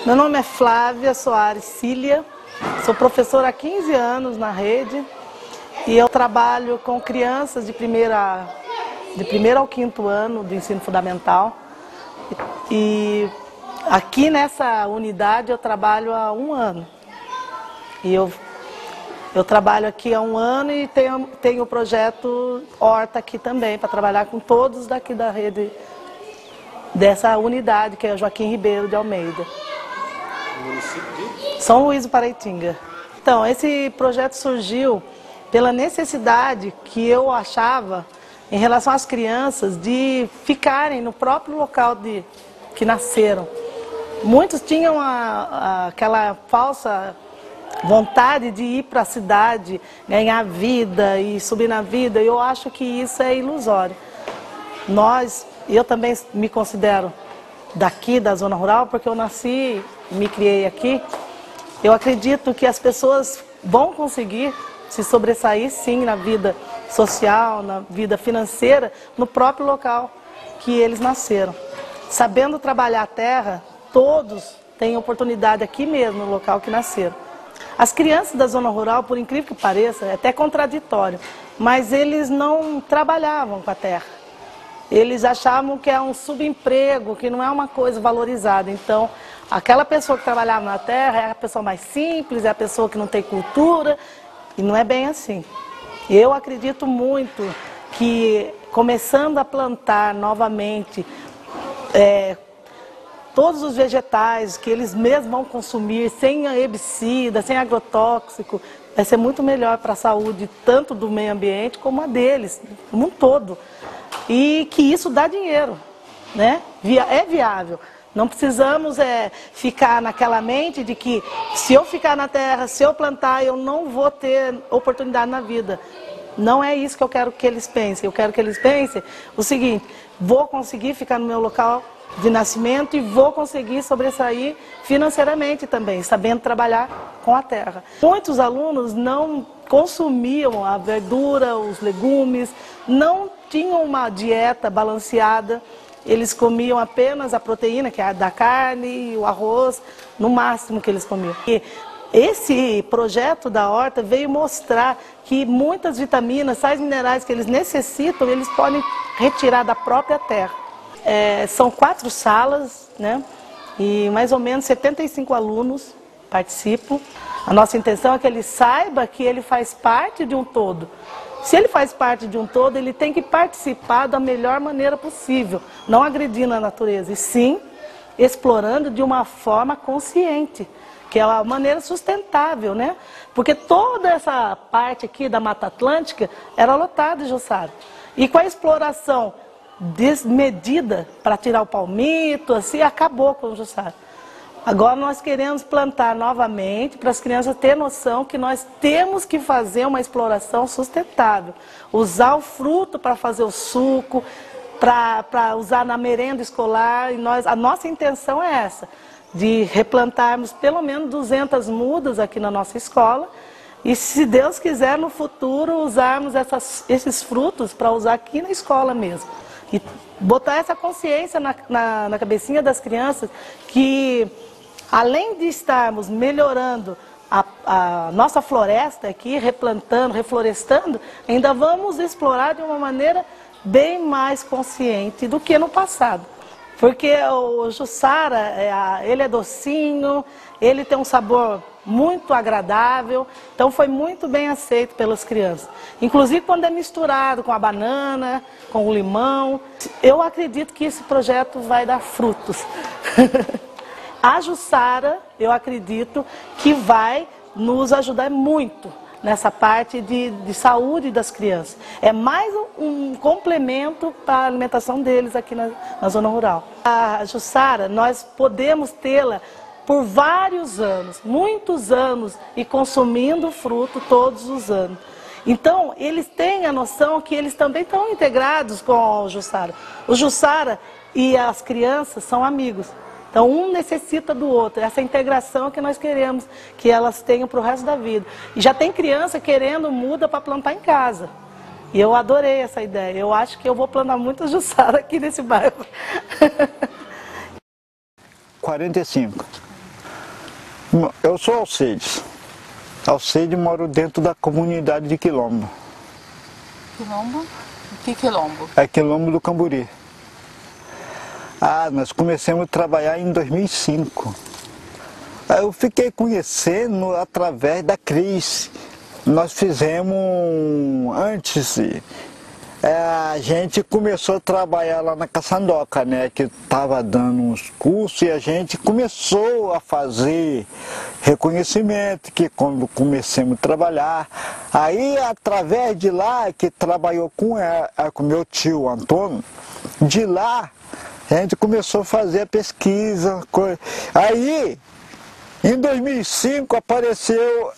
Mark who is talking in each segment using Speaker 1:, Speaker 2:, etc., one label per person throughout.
Speaker 1: Meu nome é Flávia Soares Cília, sou professora há 15 anos na rede e eu trabalho com crianças de primeiro ao quinto ano do ensino fundamental. E aqui nessa unidade eu trabalho há 1 ano. E eu trabalho aqui há 1 ano e tenho o projeto Horta aqui também, para trabalhar com todos daqui da rede, dessa unidade, que é Joaquim Ribeiro de Almeida.
Speaker 2: Município de
Speaker 1: São Luís do Paraitinga. Então, esse projeto surgiu pela necessidade que eu achava em relação às crianças de ficarem no próprio local que nasceram. Muitos tinham aquela falsa vontade de ir para a cidade, ganhar vida e subir na vida. Eu acho que isso é ilusório. Eu também me considero daqui, da zona rural, porque eu nasci e me criei aqui. Eu acredito que as pessoas vão conseguir se sobressair, sim, na vida social, na vida financeira, no próprio local que eles nasceram. Sabendo trabalhar a terra, todos têm oportunidade aqui mesmo, no local que nasceram. As crianças da zona rural, por incrível que pareça, é até contraditório, mas eles não trabalhavam com a terra. Eles achavam que é um subemprego, que não é uma coisa valorizada. Então, aquela pessoa que trabalhava na terra é a pessoa mais simples, é a pessoa que não tem cultura, e não é bem assim. Eu acredito muito que, começando a plantar novamente todos os vegetais que eles mesmos vão consumir, sem herbicida, sem agrotóxico, vai ser muito melhor para a saúde, tanto do meio ambiente como a deles, como um todo. E que isso dá dinheiro, né? É viável. Não precisamos ficar naquela mente de que se eu ficar na terra, se eu plantar, eu não vou ter oportunidade na vida. Não é isso que eu quero que eles pensem. Eu quero que eles pensem o seguinte: vou conseguir ficar no meu local de nascimento e vou conseguir sobressair financeiramente também, sabendo trabalhar com a terra. Muitos alunos não consumiam a verdura, os legumes, não tinham uma dieta balanceada, eles comiam apenas a proteína, que é a da carne e o arroz, no máximo que eles comiam. E esse projeto da horta veio mostrar que muitas vitaminas, sais minerais que eles necessitam, eles podem retirar da própria terra. São 4 salas, né? E mais ou menos 75 alunos participam. A nossa intenção é que ele saiba que ele faz parte de um todo. Se ele faz parte de um todo, ele tem que participar da melhor maneira possível, não agredindo a natureza, e sim explorando de uma forma consciente, que é a maneira sustentável, né? Porque toda essa parte aqui da Mata Atlântica era lotada de Jussara. E com a exploração desmedida para tirar o palmito, assim, acabou com o Jussara. Agora nós queremos plantar novamente para as crianças terem noção que nós temos que fazer uma exploração sustentável. Usar o fruto para fazer o suco, para usar na merenda escolar. E a nossa intenção é essa, de replantarmos pelo menos 200 mudas aqui na nossa escola. E se Deus quiser, no futuro, usarmos esses frutos para usar aqui na escola mesmo. E botar essa consciência na cabecinha das crianças que, além de estarmos melhorando a nossa floresta aqui, replantando, reflorestando, ainda vamos explorar de uma maneira bem mais consciente do que no passado. Porque o Jussara, ele é docinho, ele tem um sabor muito agradável, então foi muito bem aceito pelas crianças. Inclusive quando é misturado com a banana, com o limão. Eu acredito que esse projeto vai dar frutos. A Jussara, eu acredito que vai nos ajudar muito nessa parte de saúde das crianças. É mais um complemento para a alimentação deles aqui na zona rural. A Jussara, nós podemos tê-la por vários anos, muitos anos, e consumindo fruto todos os anos. Então, eles têm a noção que eles também estão integrados com o Jussara. O Jussara e as crianças são amigos. Então, um necessita do outro. Essa integração que nós queremos que elas tenham para o resto da vida. E já tem criança querendo muda para plantar em casa. E eu adorei essa ideia. Eu acho que eu vou plantar muitas Jussara aqui nesse bairro.
Speaker 3: 45. Eu sou Alcides. Alcides, moro dentro da comunidade de Quilombo.
Speaker 4: Quilombo? Que Quilombo?
Speaker 3: É Quilombo do Camburi. Nós começamos a trabalhar em 2005. Eu fiquei conhecendo através da Cris. Nós fizemos antes, a gente começou a trabalhar lá na Caçandoca, né, que estava dando uns cursos e a gente começou a fazer reconhecimento, que quando começamos a trabalhar, aí através de lá, que trabalhou com meu tio Antônio, de lá a gente começou a fazer a pesquisa, aí em 2005 apareceu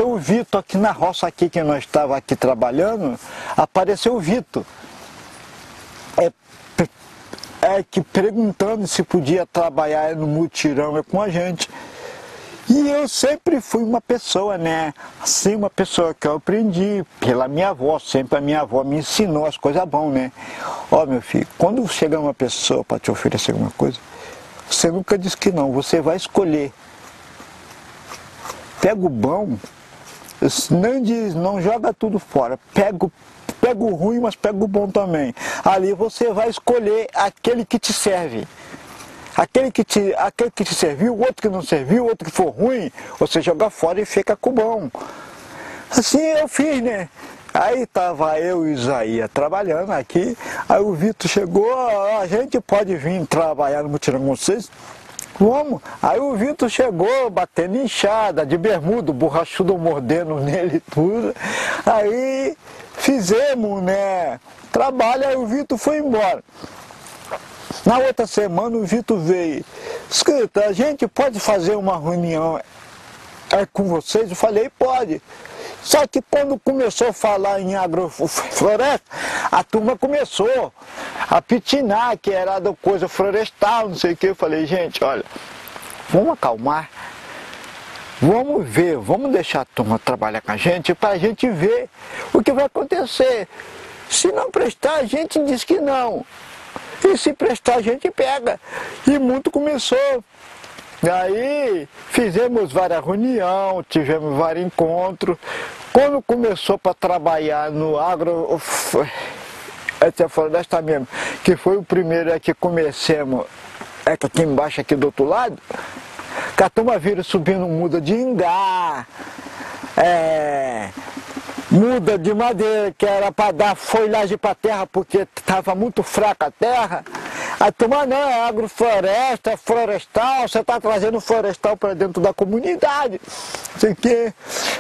Speaker 3: o Vitor aqui na roça aqui, que nós estávamos aqui trabalhando, apareceu o Vitor. Que perguntando se podia trabalhar no mutirão com a gente. E eu sempre fui uma pessoa, né? Assim, uma pessoa que eu aprendi pela minha avó, sempre a minha avó me ensinou as coisas boas, né? Meu filho, quando chega uma pessoa para te oferecer alguma coisa, você nunca diz que não, você vai escolher. Pega o bom, não joga tudo fora, pega o ruim, mas pega o bom também. Ali você vai escolher aquele que te serve. Aquele que te serviu, o outro que não serviu, o outro que for ruim, você joga fora e fica com o bom. Assim eu fiz, né? Aí estava eu e Isaías trabalhando aqui, aí o Vitor chegou, a gente pode vir trabalhar no mutirão com vocês? Vamos. Aí o Vitor chegou batendo enxada, de bermuda, borrachudo mordendo nele e tudo. Aí fizemos, né, trabalho, aí o Vitor foi embora. Na outra semana o Vitor veio. Escuta, a gente pode fazer uma reunião com vocês? Eu falei, pode. Só que quando começou a falar em agrofloresta, a turma começou a pitinar que era da coisa florestal, não sei o que. Eu falei, gente, olha, vamos acalmar, vamos ver, vamos deixar a turma trabalhar com a gente para a gente ver o que vai acontecer. Se não prestar, a gente diz que não. E se prestar, a gente pega. E muito começou. Aí fizemos várias reuniões, tivemos vários encontros. Quando começou para trabalhar no agrofloresta mesmo, que foi o primeiro que comecemos, aqui embaixo, aqui do outro lado, que a turma vira subindo muda de ingá, muda de madeira, que era para dar folhagem para a terra, porque estava muito fraca a terra. A turma não, é agrofloresta, é florestal, você está trazendo florestal para dentro da comunidade. Não sei o quê.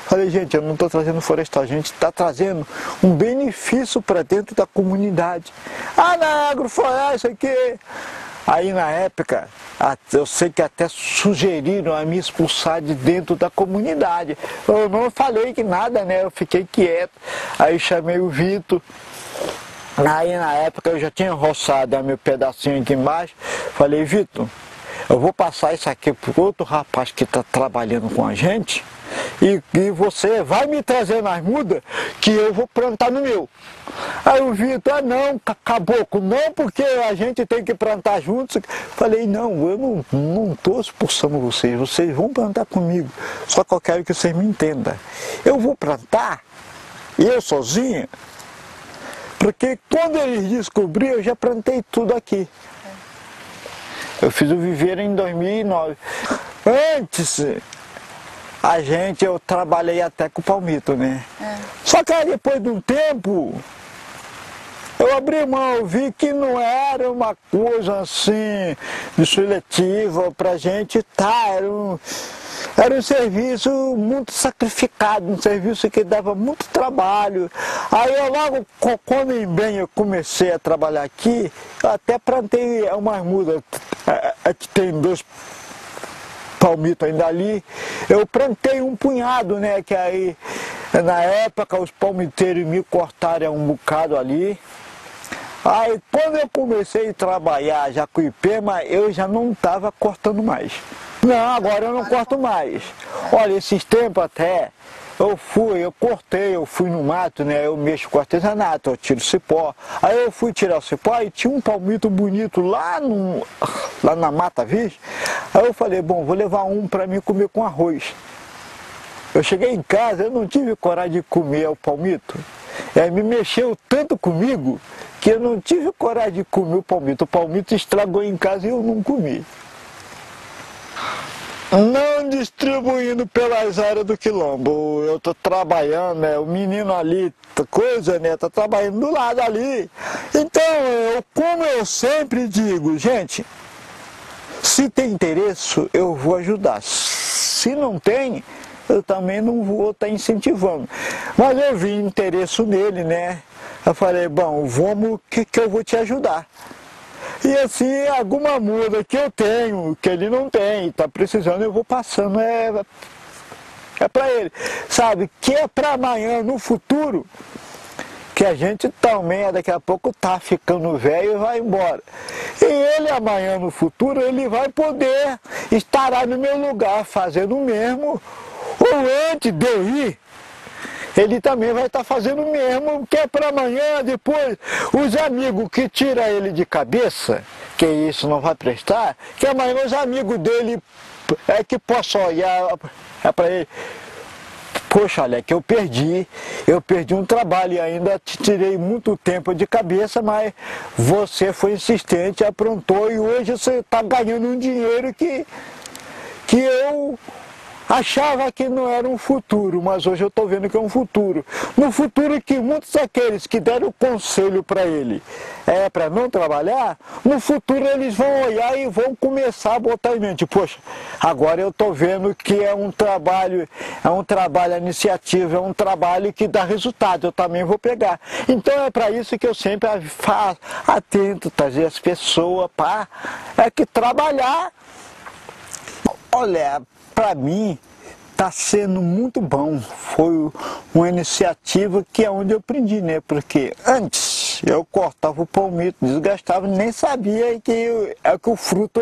Speaker 3: Falei, gente, eu não estou trazendo florestal, a gente está trazendo um benefício para dentro da comunidade. Não é agrofloresta, isso aqui. Aí na época, eu sei que até sugeriram a me expulsar de dentro da comunidade. Eu não falei que nada, né? Eu fiquei quieto. Aí chamei o Vitor. Aí na época eu já tinha roçado meu pedacinho aqui embaixo. Falei, Vitor, eu vou passar isso aqui para outro rapaz que está trabalhando com a gente. E você vai me trazer nas mudas que eu vou plantar no meu. Aí o Vitor, não, caboclo, não, porque a gente tem que plantar juntos. Falei, não, eu não estou expulsando vocês vão plantar comigo. Só que eu quero que vocês me entendam. Eu vou plantar, eu sozinho, porque quando eles descobriram, eu já plantei tudo aqui. Eu fiz o viveiro em 2009. Antes, eu trabalhei até com o palmito, né? Só que aí depois de um tempo, eu abri mão, eu vi que não era uma coisa assim, de seletiva pra gente era um serviço muito sacrificado, um serviço que dava muito trabalho. Aí eu logo, quando eu comecei a trabalhar aqui, eu até plantei umas mudas, que tem 2 palmitos ainda ali, eu plantei um punhado, né, que aí, na época, os palmiteiros me cortaram um bocado ali. Aí, quando eu comecei a trabalhar já com Ipema, eu já não estava cortando mais. Não, agora eu não corto mais. Olha, esses tempos até, eu cortei, eu fui no mato, né? Eu mexo com artesanato, eu tiro cipó. Aí eu fui tirar o cipó e tinha um palmito bonito lá na Mata Virgem. Aí eu falei, bom, vou levar um para mim comer com arroz. Eu cheguei em casa, eu não tive coragem de comer o palmito. Me mexeu tanto comigo que eu não tive coragem de comer o palmito. O palmito estragou em casa e eu não comi. Não distribuindo pelas áreas do quilombo. Eu estou trabalhando, né? O menino ali, coisa, né? Está trabalhando do lado ali. Então, como eu sempre digo, gente, se tem interesse, eu vou ajudar. Se não tem, eu também não vou estar incentivando. Mas eu vi interesse nele, né? Eu falei, bom, vamos que eu vou te ajudar. E assim, alguma muda que eu tenho, que ele não tem, está precisando, eu vou passando, é para ele. Sabe, que é para amanhã, no futuro, que a gente também, daqui a pouco, tá ficando velho e vai embora. E ele amanhã, no futuro, ele vai poder estar no meu lugar, fazendo o mesmo, ou antes de eu ir, ele também vai estar fazendo o mesmo, que é para amanhã, depois, os amigos que tiram ele de cabeça, que isso não vai prestar, que amanhã os amigos dele que possam olhar para ele. Poxa, olha, que eu perdi um trabalho e ainda te tirei muito tempo de cabeça, mas você foi insistente, aprontou e hoje você está ganhando um dinheiro que eu achava que não era um futuro, mas hoje eu estou vendo que é um futuro. No futuro que muitos daqueles que deram o conselho para ele para não trabalhar, no futuro eles vão olhar e vão começar a botar em mente, poxa, agora eu estou vendo que é um trabalho iniciativa, é um trabalho que dá resultado, eu também vou pegar. Então é para isso que eu sempre atento, trazer as pessoas para que trabalhar. Olha, para mim está sendo muito bom, foi uma iniciativa que é onde eu aprendi, né? Porque antes eu cortava o palmito, desgastava, nem sabia que o fruto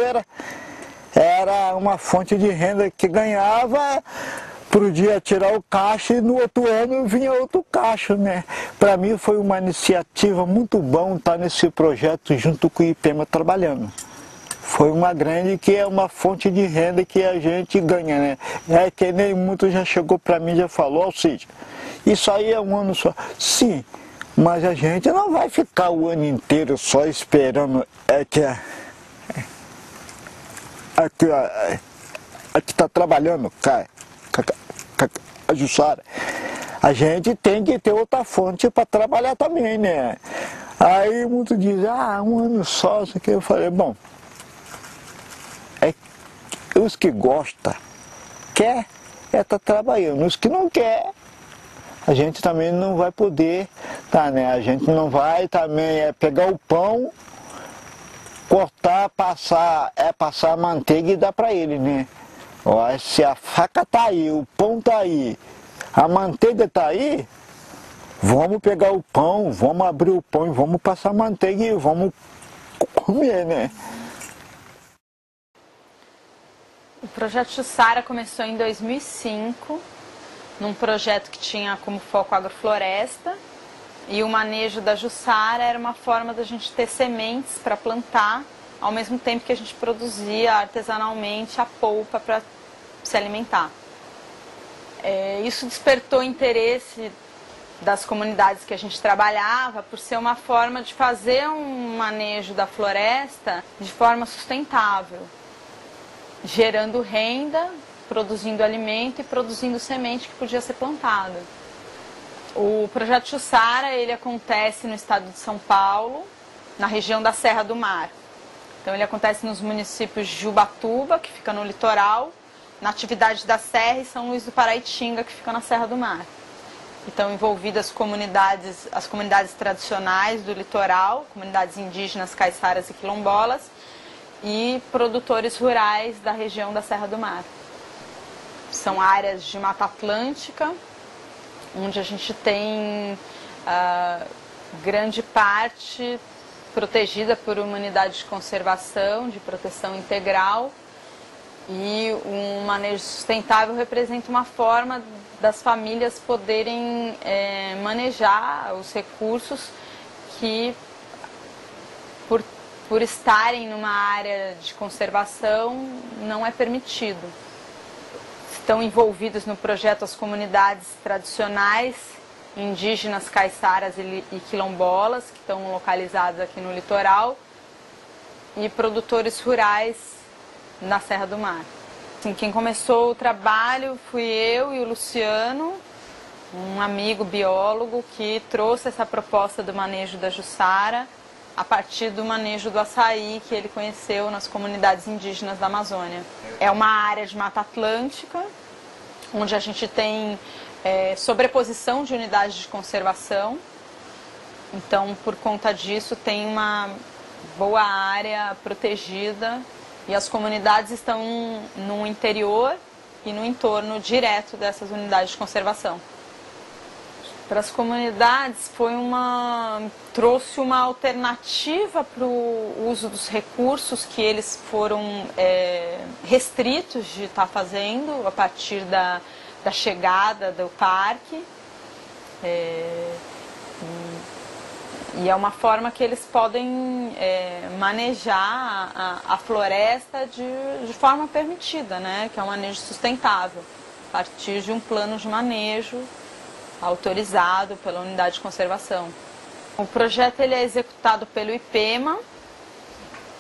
Speaker 3: era uma fonte de renda que ganhava, podia tirar o cacho e no outro ano vinha outro cacho, né? Para mim foi uma iniciativa muito bom estar nesse projeto junto com o IPEMA trabalhando. Foi uma grande, que é uma fonte de renda que a gente ganha, né? É que nem muito já chegou para mim e já falou, Alcide, isso aí é um ano só. Sim, mas a gente não vai ficar o ano inteiro só esperando que está trabalhando, a Jussara. A gente tem que ter outra fonte para trabalhar também, né? Aí muitos dizem, um ano só, isso aqui. Eu falei, bom, os que gostam, quer estar trabalhando. Os que não quer, a gente também não vai poder, né? A gente não vai também pegar o pão, cortar, passar a manteiga e dar para ele, né? Ó, se a faca tá aí, o pão tá aí, a manteiga tá aí, vamos pegar o pão, vamos abrir o pão e vamos passar a manteiga e vamos comer, né?
Speaker 4: O projeto Jussara começou em 2005, num projeto que tinha como foco agrofloresta, e o manejo da Jussara era uma forma da gente ter sementes para plantar, ao mesmo tempo que a gente produzia artesanalmente a polpa para se alimentar. Isso despertou interesse das comunidades que a gente trabalhava por ser uma forma de fazer um manejo da floresta de forma sustentável, gerando renda, produzindo alimento e produzindo semente que podia ser plantada. O projeto Jussara, ele acontece no estado de São Paulo, na região da Serra do Mar. Então ele acontece nos municípios de Ubatuba, que fica no litoral, na atividade da Serra, e São Luís do Paraitinga, que fica na Serra do Mar. Estão envolvidas as comunidades tradicionais do litoral, comunidades indígenas, caiçaras e quilombolas, e produtores rurais da região da Serra do Mar. São áreas de Mata Atlântica, onde a gente tem grande parte protegida por uma unidade de conservação, de proteção integral, E um manejo sustentável representa uma forma das famílias poderem manejar os recursos que, por estarem numa área de conservação, não é permitido. Estão envolvidos no projeto as comunidades tradicionais, indígenas, caiçaras e quilombolas, que estão localizadas aqui no litoral, e produtores rurais na Serra do Mar. Assim, quem começou o trabalho fui eu e o Luciano, um amigo biólogo que trouxe essa proposta do manejo da Jussara a partir do manejo do açaí que ele conheceu nas comunidades indígenas da Amazônia. É uma área de Mata Atlântica, onde a gente tem sobreposição de unidades de conservação. Então, por conta disso, tem uma boa área protegida e as comunidades estão no interior e no entorno direto dessas unidades de conservação. Para as comunidades trouxe uma alternativa para o uso dos recursos que eles foram restritos de estar fazendo a partir da chegada do parque. E é uma forma que eles podem manejar a floresta de forma permitida, né? Que é um manejo sustentável, a partir de um plano de manejo autorizado pela unidade de conservação. O projeto ele é executado pelo IPEMA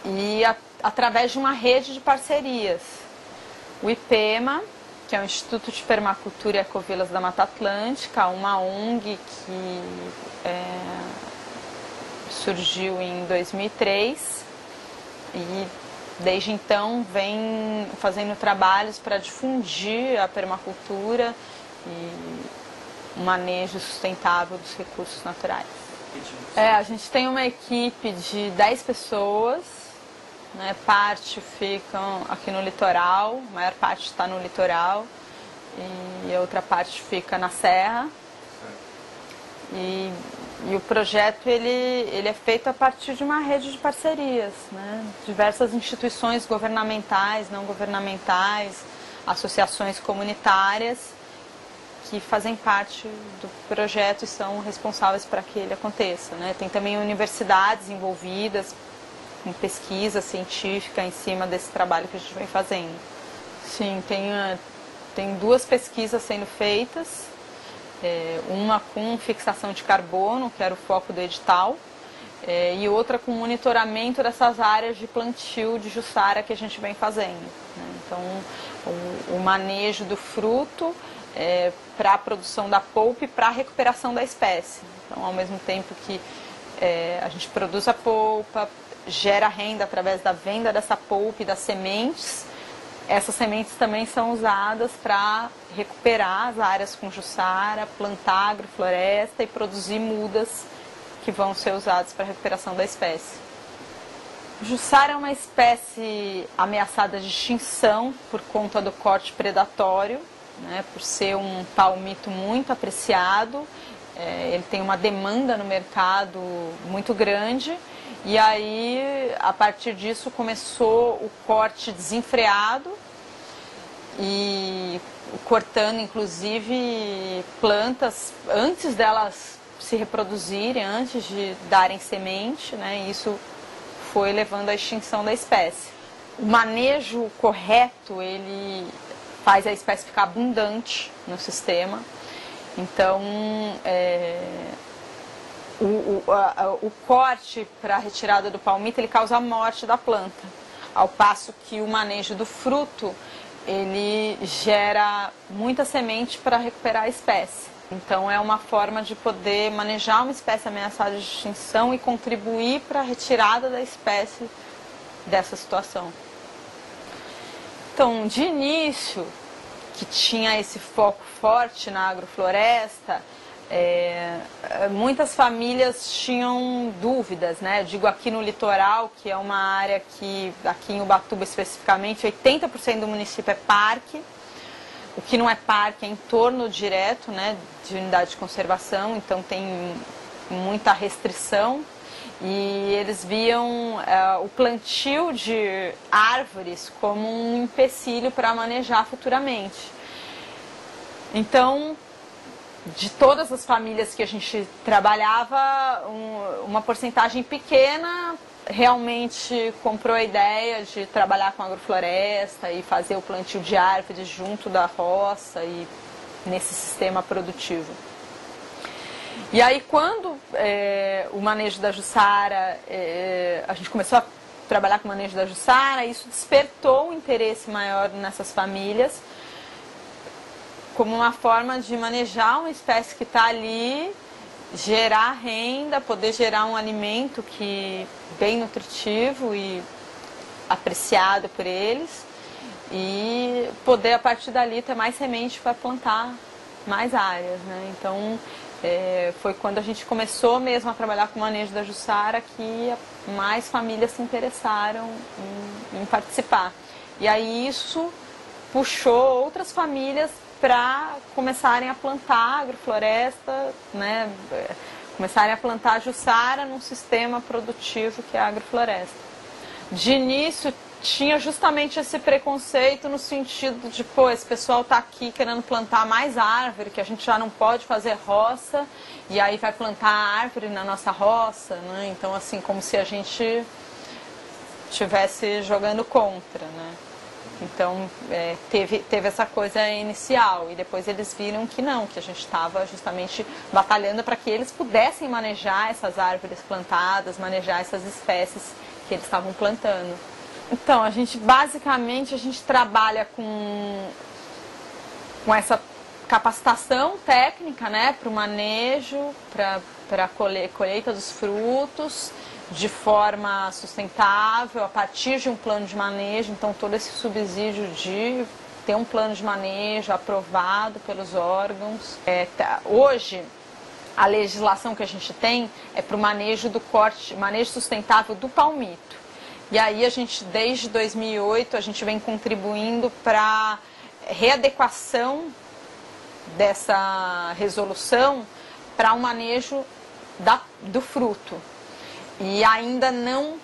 Speaker 4: e através de uma rede de parcerias. O IPEMA, que é o Instituto de Permacultura e Ecovilas da Mata Atlântica, uma ONG que surgiu em 2003 e desde então vem fazendo trabalhos para difundir a permacultura e o manejo sustentável dos recursos naturais. A gente tem uma equipe de 10 pessoas, né? Parte ficam aqui no litoral, a maior parte está no litoral e a outra parte fica na serra. E o projeto ele é feito a partir de uma rede de parcerias, né? Diversas instituições governamentais, não governamentais, associações comunitárias que fazem parte do projeto e são responsáveis para que ele aconteça, né? Tem também universidades envolvidas com pesquisa científica em cima desse trabalho que a gente vem fazendo. Sim, tem 2 pesquisas sendo feitas, uma com fixação de carbono, que era o foco do edital, e outra com monitoramento dessas áreas de plantio de Jussara que a gente vem fazendo, né? Então, o manejo do fruto para a produção da polpa e para a recuperação da espécie. Então, ao mesmo tempo que a gente produz a polpa, gera renda através da venda dessa polpa e das sementes, essas sementes também são usadas para recuperar as áreas com Jussara, plantar agrofloresta e produzir mudas que vão ser usadas para a recuperação da espécie. Jussara é uma espécie ameaçada de extinção por conta do corte predatório, né, por ser um palmito muito apreciado, ele tem uma demanda no mercado muito grande e aí a partir disso começou o corte desenfreado e cortando inclusive plantas antes delas se reproduzirem, antes de darem semente, né, e isso foi levando à extinção da espécie. O manejo correto, ele faz a espécie ficar abundante no sistema. Então, o corte para a retirada do palmito, ele causa a morte da planta, ao passo que o manejo do fruto, ele gera muita semente para recuperar a espécie. Então, é uma forma de poder manejar uma espécie ameaçada de extinção e contribuir para a retirada da espécie dessa situação. Então, de início, que tinha esse foco forte na agrofloresta, muitas famílias tinham dúvidas, né? Eu digo aqui no litoral, que é uma área que, aqui em Ubatuba especificamente, 80% do município é parque. O que não é parque é entorno direto, né, de unidade de conservação, então tem muita restrição. E eles viam o plantio de árvores como um empecilho para manejar futuramente. Então, de todas as famílias que a gente trabalhava, uma porcentagem pequena realmente comprou a ideia de trabalhar com agrofloresta e fazer o plantio de árvores junto da roça e nesse sistema produtivo. E aí, quando o manejo da Jussara, a gente começou a trabalhar com o manejo da Jussara, isso despertou um interesse maior nessas famílias, como uma forma de manejar uma espécie que está ali, gerar renda, poder gerar um alimento que bem nutritivo e apreciado por eles, e poder, a partir dali, ter mais semente para plantar mais áreas, né? Então, foi quando a gente começou mesmo a trabalhar com o manejo da Jussara que mais famílias se interessaram em participar. E aí isso puxou outras famílias para começarem a plantar agrofloresta, né? Começarem a plantar Jussara num sistema produtivo que é a agrofloresta. De início tinha justamente esse preconceito no sentido de, pô, esse pessoal está aqui querendo plantar mais árvore, que a gente já não pode fazer roça, e aí vai plantar árvore na nossa roça, né? Então, assim, como se a gente estivesse jogando contra, né? Então, teve essa coisa inicial, e depois eles viram que não, que a gente estava justamente batalhando para que eles pudessem manejar essas árvores plantadas, manejar essas espécies que eles estavam plantando. Então, basicamente a gente trabalha com essa capacitação técnica, né, para o manejo, para a colheita dos frutos de forma sustentável, a partir de um plano de manejo. Então, todo esse subsídio de ter um plano de manejo aprovado pelos órgãos. Hoje, a legislação que a gente tem é para o manejo do corte, manejo sustentável do palmito. E aí desde 2008, a gente vem contribuindo para readequação dessa resolução para o manejo do fruto. E ainda não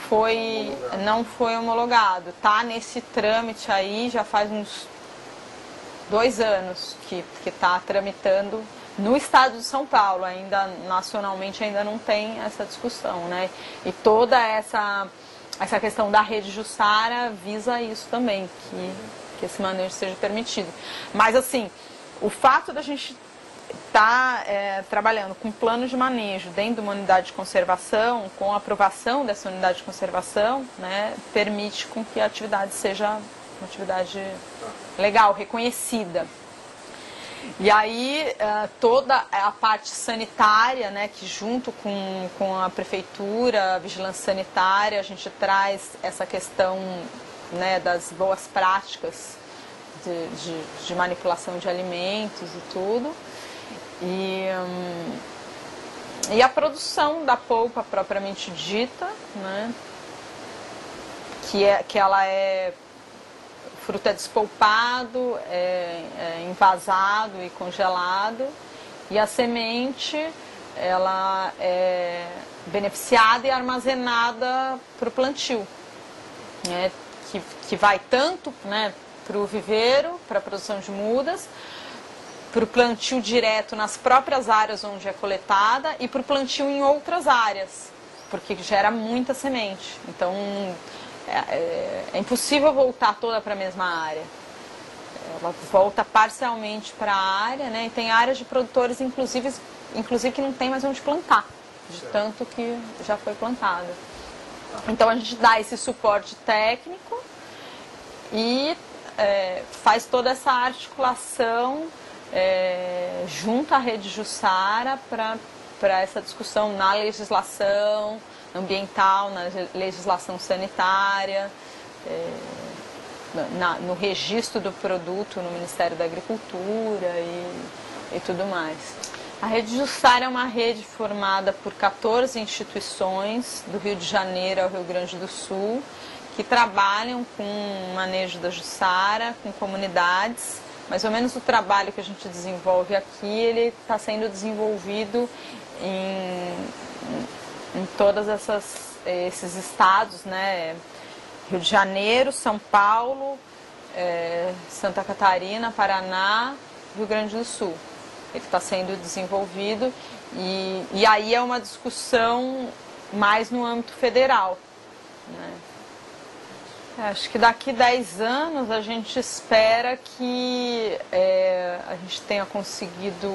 Speaker 4: foi homologado. Está nesse trâmite aí, já faz uns 2 anos que está tramitando no estado de São Paulo. Ainda nacionalmente ainda não tem essa discussão, né? E toda essa questão da rede Jussara visa isso também, que esse manejo seja permitido. Mas assim, o fato da gente estar trabalhando com plano de manejo dentro de uma unidade de conservação, com a aprovação dessa unidade de conservação, né, permite com que a atividade seja uma atividade legal, reconhecida. E aí toda a parte sanitária, né, que junto com a prefeitura, a vigilância sanitária, a gente traz essa questão, né, das boas práticas de manipulação de alimentos e tudo. E a produção da polpa propriamente dita, né, que ela o fruto é despolpado, envasado e congelado, e a semente ela é beneficiada e armazenada para o plantio, né, que vai tanto, né, para o viveiro, para a produção de mudas, para o plantio direto nas próprias áreas onde é coletada e para o plantio em outras áreas, porque gera muita semente. Então, é impossível voltar toda para a mesma área. Ela volta parcialmente para a área, né? E tem áreas de produtores, inclusive que não tem mais onde plantar, de tanto que já foi plantada. Então, a gente dá esse suporte técnico e faz toda essa articulação junto à rede Jussara para essa discussão na legislação ambiental, na legislação sanitária, no registro do produto no Ministério da Agricultura e tudo mais. A rede Jussara é uma rede formada por 14 instituições do Rio de Janeiro ao Rio Grande do Sul, que trabalham com o manejo da Jussara, com comunidades, mais ou menos o trabalho que a gente desenvolve aqui, ele está sendo desenvolvido em todas esses estados, né? Rio de Janeiro, São Paulo, Santa Catarina, Paraná, Rio Grande do Sul. Ele está sendo desenvolvido e aí é uma discussão mais no âmbito federal, né? Acho que daqui 10 anos a gente espera que a gente tenha conseguido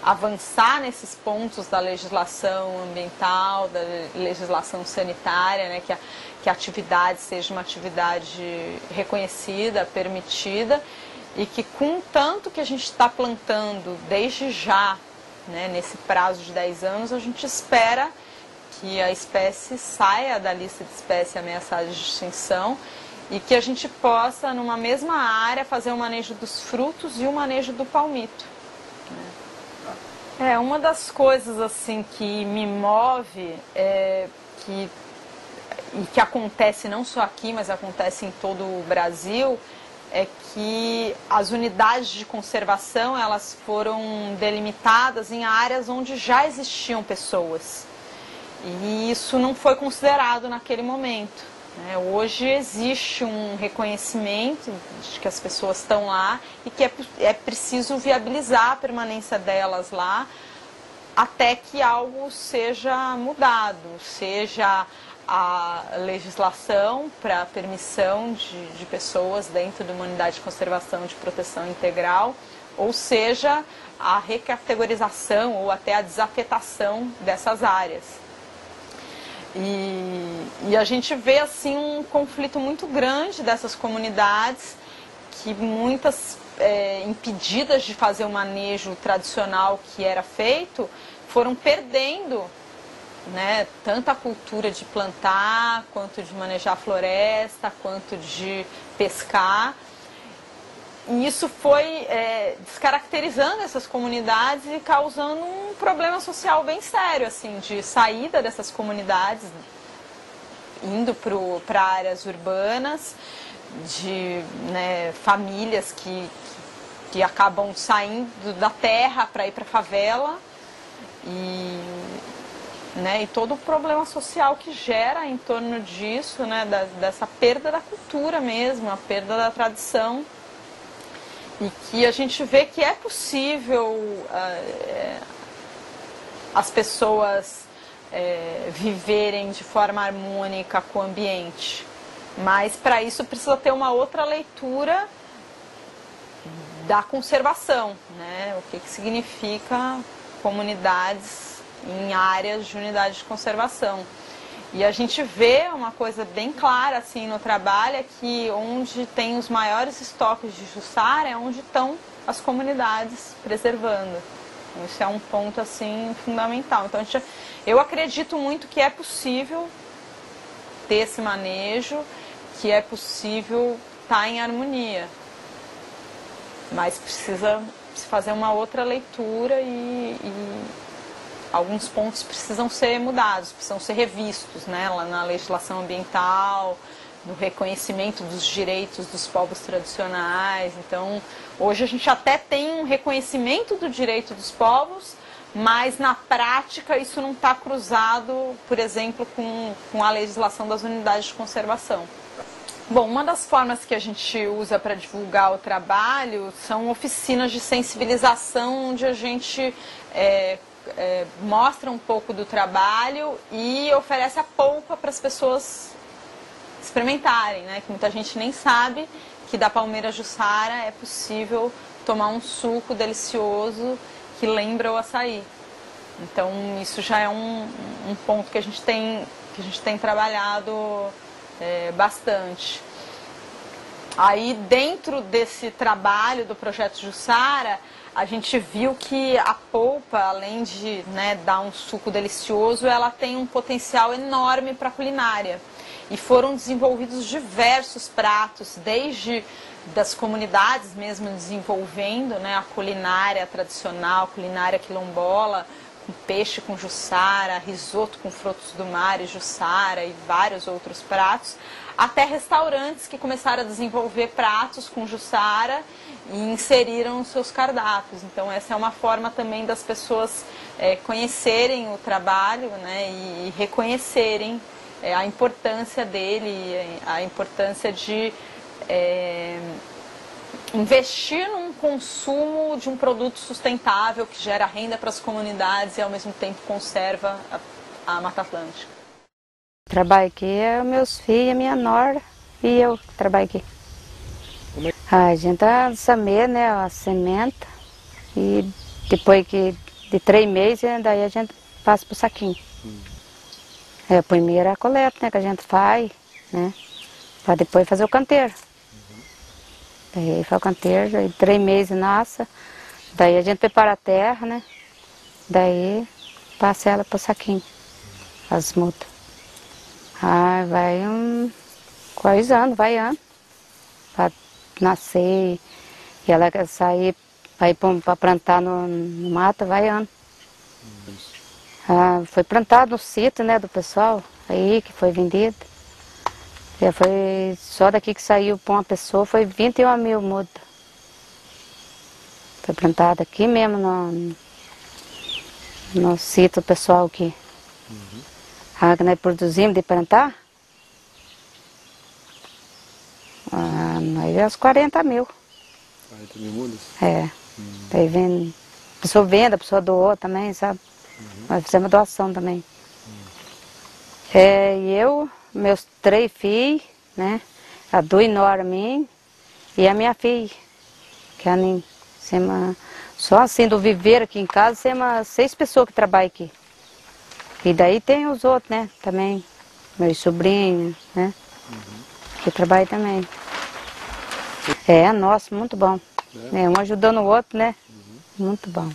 Speaker 4: avançar nesses pontos da legislação ambiental, da legislação sanitária, né, que a atividade seja uma atividade reconhecida, permitida, e que com tanto que a gente está plantando desde já, né, nesse prazo de 10 anos, a gente espera que a espécie saia da lista de espécies ameaçadas de extinção e que a gente possa, numa mesma área, fazer o manejo dos frutos e o manejo do palmito. Uma das coisas assim que me move e que acontece não só aqui, mas acontece em todo o Brasil, é que as unidades de conservação, elas foram delimitadas em áreas onde já existiam pessoas. E isso não foi considerado naquele momento, né? Hoje existe um reconhecimento de que as pessoas estão lá e que é preciso viabilizar a permanência delas lá até que algo seja mudado, seja a legislação para permissão de pessoas dentro de uma unidade de conservação de proteção integral, ou seja, a recategorização ou até a desafetação dessas áreas. E a gente vê assim um conflito muito grande dessas comunidades, que muitas impedidas de fazer o manejo tradicional que era feito, foram perdendo, né, tanto a cultura de plantar, quanto de manejar a floresta, quanto de pescar. E isso foi descaracterizando essas comunidades e causando um problema social bem sério, assim, de saída dessas comunidades, indo para áreas urbanas, de, né, famílias que acabam saindo da terra para ir para a favela e todo o problema social que gera em torno disso, né, dessa perda da cultura mesmo, a perda da tradição. E que a gente vê que é possível as pessoas viverem de forma harmônica com o ambiente. Mas para isso precisa ter uma outra leitura da conservação, né? O que significa comunidades em áreas de unidade de conservação. E a gente vê uma coisa bem clara assim no trabalho, é que onde tem os maiores estoques de Jussara é onde estão as comunidades preservando. Isso é um ponto assim fundamental. Então eu acredito muito que é possível ter esse manejo, que é possível estar em harmonia, mas precisa se fazer uma outra leitura e alguns pontos precisam ser mudados, precisam ser revistos, né, lá na legislação ambiental, no reconhecimento dos direitos dos povos tradicionais. Então, hoje a gente até tem um reconhecimento do direito dos povos, mas na prática isso não está cruzado, por exemplo, com a legislação das unidades de conservação. Bom, uma das formas que a gente usa para divulgar o trabalho são oficinas de sensibilização, onde a gente mostra um pouco do trabalho e oferece a polpa para as pessoas experimentarem, né? Que muita gente nem sabe que da palmeira Jussara é possível tomar um suco delicioso que lembra o açaí. Então isso já é um ponto que a gente tem trabalhado bastante. Aí dentro desse trabalho do projeto Jussara, a gente viu que a polpa, além de, né, dar um suco delicioso, ela tem um potencial enorme para a culinária. E foram desenvolvidos diversos pratos, desde das comunidades mesmo desenvolvendo, né, a culinária tradicional, culinária quilombola, com peixe com Jussara, risoto com frutos do mar e Jussara e vários outros pratos, até restaurantes que começaram a desenvolver pratos com jussara e inseriram nos seus cardápios. Então essa é uma forma também das pessoas conhecerem o trabalho, né, e reconhecerem a importância dele, a importância de investir num consumo de um produto sustentável que gera renda para as comunidades e ao mesmo tempo conserva a Mata Atlântica.
Speaker 5: Trabalho aqui é meus filhos, minha nora e eu que trabalho aqui.
Speaker 2: Como é?
Speaker 5: A gente semeia, né, a semente e depois de 3 meses, daí a gente passa pro saquinho. É a primeira coleta, né, que a gente faz, né, para depois fazer o canteiro. Daí faz o canteiro, aí 3 meses nasce, daí a gente prepara a terra, né, daí passa ela pro saquinho, as mudas. Ah, vai quase ano, vai ano, para nascer e ela sair para plantar no mato, vai ano. Ah, foi plantado no sítio, né, do pessoal, aí que foi vendido. Já foi, só daqui que saiu para uma pessoa foi 21 mil mudas. Foi plantado aqui mesmo no sítio pessoal aqui. Ah, que nós produzimos de plantar, nós é uns 40 mil.
Speaker 2: 40 mil mudas?
Speaker 5: É. Daí vem, a pessoa vende, a pessoa doou também, sabe? Nós fizemos doação também. E eu, meus 3 filhos, né? A 2 noras minhas e a minha filha, que é a Aninha. Só assim do viver aqui em casa, temos 6 pessoas que trabalham aqui. E daí tem os outros, né? Também, meus sobrinhos, né? Que trabalham também. Nossa, muito bom. Um ajudando o outro, né? Muito bom.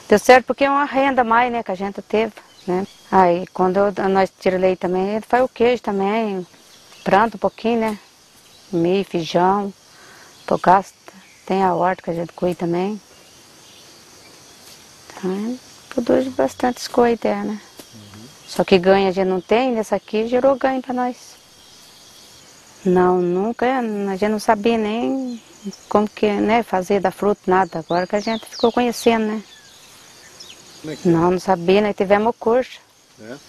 Speaker 5: Deu certo porque é uma renda a mais, né? Que a gente teve, né? Aí quando nós tiramos leite também, ele faz o queijo também. Planta um pouquinho, né? Milho, feijão, gasta. Tem a horta que a gente cuida também. Então, produz bastante coisas, né? Só que ganho a gente não tem, nessa aqui gerou ganho para nós. Não, nunca, a gente não sabia nem como que, né, fazer da fruta, nada. Agora que a gente ficou conhecendo, né?
Speaker 2: Como é que é?
Speaker 5: Não tivemos nós tivemos o curso.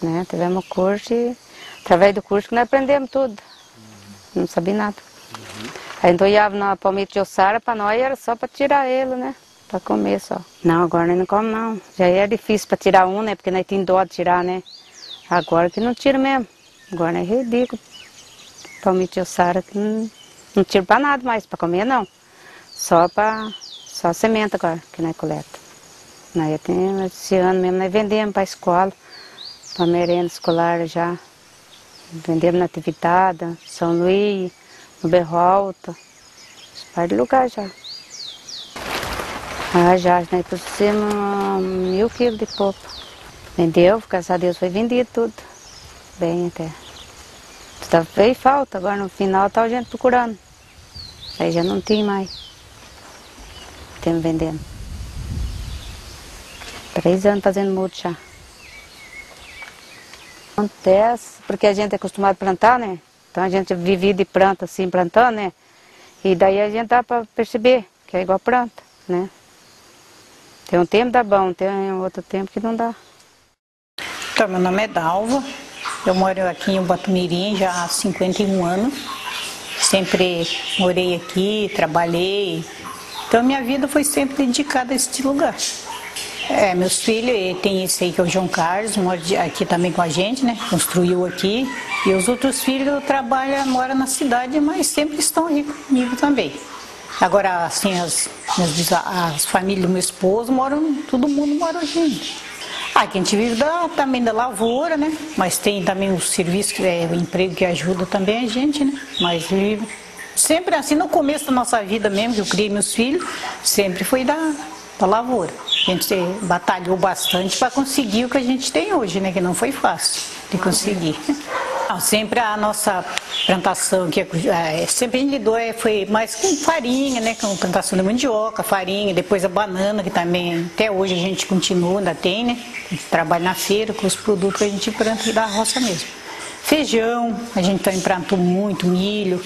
Speaker 5: Né? Tivemos o curso e através do curso que nós aprendemos tudo. Não sabia nada. Aí então ia na palmito de jussara, para nós era só para tirar ele, né? Para comer só. Não, agora nós não comemos não. Já é difícil para tirar um, né? Porque nós temos dó de tirar, né? Agora que não tira mesmo. Agora é ridículo. Palmito de jussara que não tira para nada mais, para comer não. Só semente agora que nós coleta. Nós temos, esse ano mesmo nós vendemos para a escola, para a merenda escolar já. Vendemos na Atividade, São Luís, no Berro Alto, vários lugares já. Já nós produzimos 1000 quilos de polpa. Vendeu, graças a Deus foi vendido tudo. Bem até. Veio falta, agora no final está a gente procurando. Aí já não tem mais. Temos vendendo. 3 anos fazendo mudo já. Acontece, porque a gente é acostumado a plantar, né? Então a gente vive de planta assim, plantando, né? E daí a gente dá para perceber que é igual planta, né? Tem um tempo dá bom, tem outro tempo que não dá.
Speaker 6: Então, meu nome é Dalva, eu moro aqui em Ubatumirim já há 51 anos. Sempre morei aqui, trabalhei. Então minha vida foi sempre dedicada a este lugar. Meus filhos, tem esse aí que é o João Carlos, mora aqui também com a gente, né? Construiu aqui. E os outros filhos trabalham, moram na cidade, mas sempre estão aí comigo também. Agora, assim, as famílias do meu esposo todo mundo mora junto. Aqui a gente vive também da lavoura, né? Mas tem também o serviço, o emprego que ajuda também a gente, né? Mas vive sempre assim, no começo da nossa vida mesmo, que eu criei meus filhos, sempre foi da lavoura. A gente batalhou bastante para conseguir o que a gente tem hoje, né? Que não foi fácil de conseguir. Não, sempre a nossa plantação, sempre a gente lidou, foi mais com farinha, né? Com plantação de mandioca, farinha, depois a banana, que também até hoje a gente continua, ainda tem, né? A gente trabalha na feira com os produtos que a gente planta aqui da roça mesmo. feijão, a gente também plantou muito milho.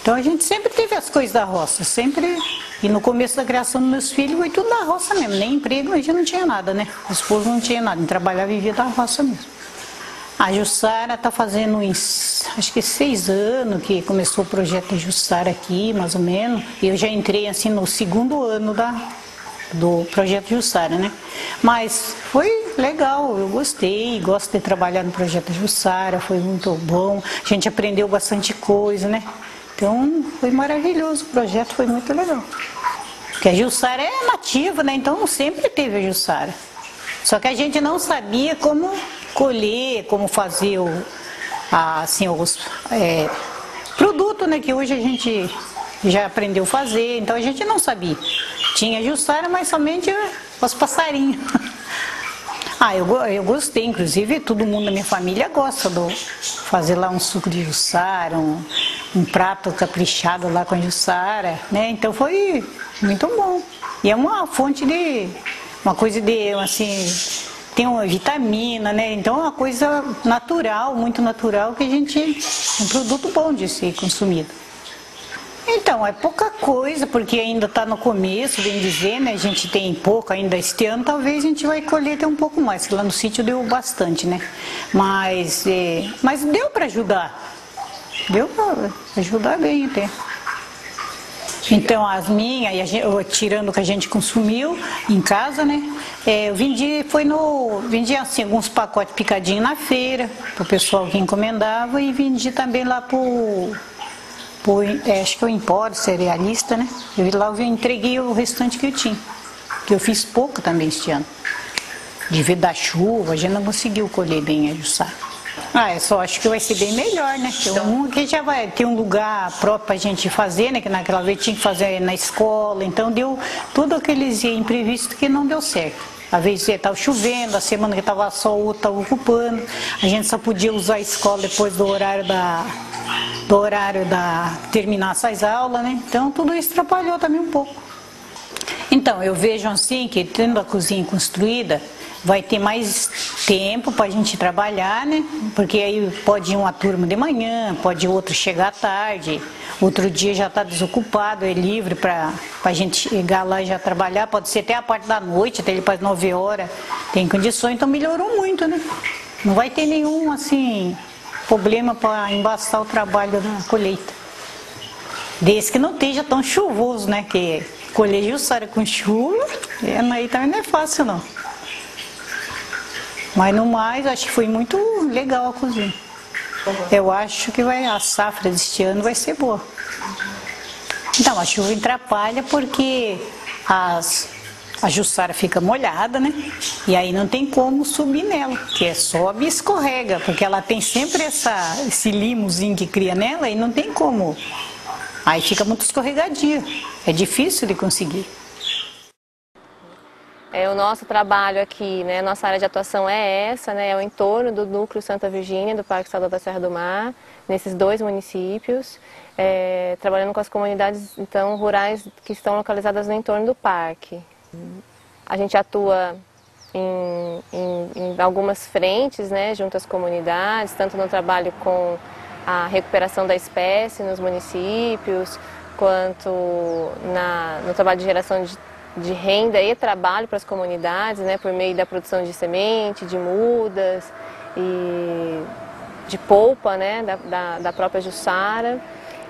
Speaker 6: Então a gente sempre teve as coisas da roça, sempre. E no começo da criação dos meus filhos foi tudo da roça mesmo, nem emprego a gente não tinha nada, né? O esposo não tinha nada, trabalhava e vivia da roça mesmo. A Jussara está fazendo uns, acho que 6 anos que começou o projeto da Jussara aqui, mais ou menos. E eu já entrei assim no 2º ano do projeto Jussara, né? Mas foi legal, eu gostei, gosto de trabalhar no projeto Jussara, foi muito bom. A gente aprendeu bastante coisa, né? Então foi maravilhoso, o projeto foi muito legal. Porque a Jussara é nativa, né? Então sempre teve a Jussara. Só que a gente não sabia como colher, como fazer assim, os produtos, né? Que hoje a gente já aprendeu a fazer, então a gente não sabia. Tinha Jussara, mas somente os passarinhos. Eu gostei, inclusive todo mundo da minha família gosta de fazer lá um suco de Jussara, um prato caprichado lá com a Jussara, né? Então foi muito bom. E é uma fonte de, uma coisa de, assim, tem uma vitamina, né? Então é uma coisa natural, muito natural, que a gente, um produto bom de ser consumido. Então, é pouca coisa, porque ainda está no começo, bem dizer, né? A gente tem pouco ainda este ano, talvez a gente vai colher até um pouco mais, que lá no sítio deu bastante, né? Mas deu para ajudar. Deu para ajudar bem até. Então, as minhas, tirando o que a gente consumiu em casa, né? Eu vendi assim, alguns pacotes picadinhos na feira, para o pessoal que encomendava, e vendi também lá acho que eu Empório Cerealista, né? Eu entreguei o restante que eu tinha. Que eu fiz pouco também este ano. Devido da chuva, a gente não conseguiu colher bem a Jussara. Eu só acho que vai ser bem melhor, né? Que já vai ter um lugar próprio pra gente fazer, né? Que naquela vez tinha que fazer na escola, então deu tudo aqueles imprevistos que não deu certo. Às vezes estava chovendo, a semana que estava sol, o outro estava ocupando. A gente só podia usar a escola depois do horário terminar essas aulas, né? Então tudo isso atrapalhou também um pouco. Então, eu vejo assim que tendo a cozinha construída, vai ter mais tempo para a gente trabalhar, né? Porque aí pode ir uma turma de manhã, pode outro chegar à tarde, outro dia já está desocupado, é livre para a gente chegar lá e já trabalhar, pode ser até a parte da noite, até ele faz 9 horas, tem condições, então melhorou muito, né? Não vai ter nenhum, assim, problema para embaçar o trabalho da colheita. Desde que não esteja tão chuvoso, né? Que colher Jussara com chuva, aí também não é fácil, não. Mas no mais, acho que foi muito legal a cozinha. Eu acho que a safra deste ano vai ser boa. Então, a chuva atrapalha porque a Jussara fica molhada, né? E aí não tem como subir nela, que sobe e escorrega, porque ela tem sempre esse limozinho que cria nela e não tem como. Aí fica muito escorregadia, é difícil de conseguir.
Speaker 7: O nosso trabalho aqui, né, nossa área de atuação é essa, né, é o entorno do núcleo Santa Virgínia, do Parque Estadual da Serra do Mar, nesses 2 municípios, trabalhando com as comunidades então, rurais que estão localizadas no entorno do parque. A gente atua em algumas frentes, né, junto às comunidades, tanto no trabalho com a recuperação da espécie nos municípios, quanto no trabalho de geração de renda e trabalho para as comunidades, né, por meio da produção de semente, de mudas e de polpa, né, da própria Jussara,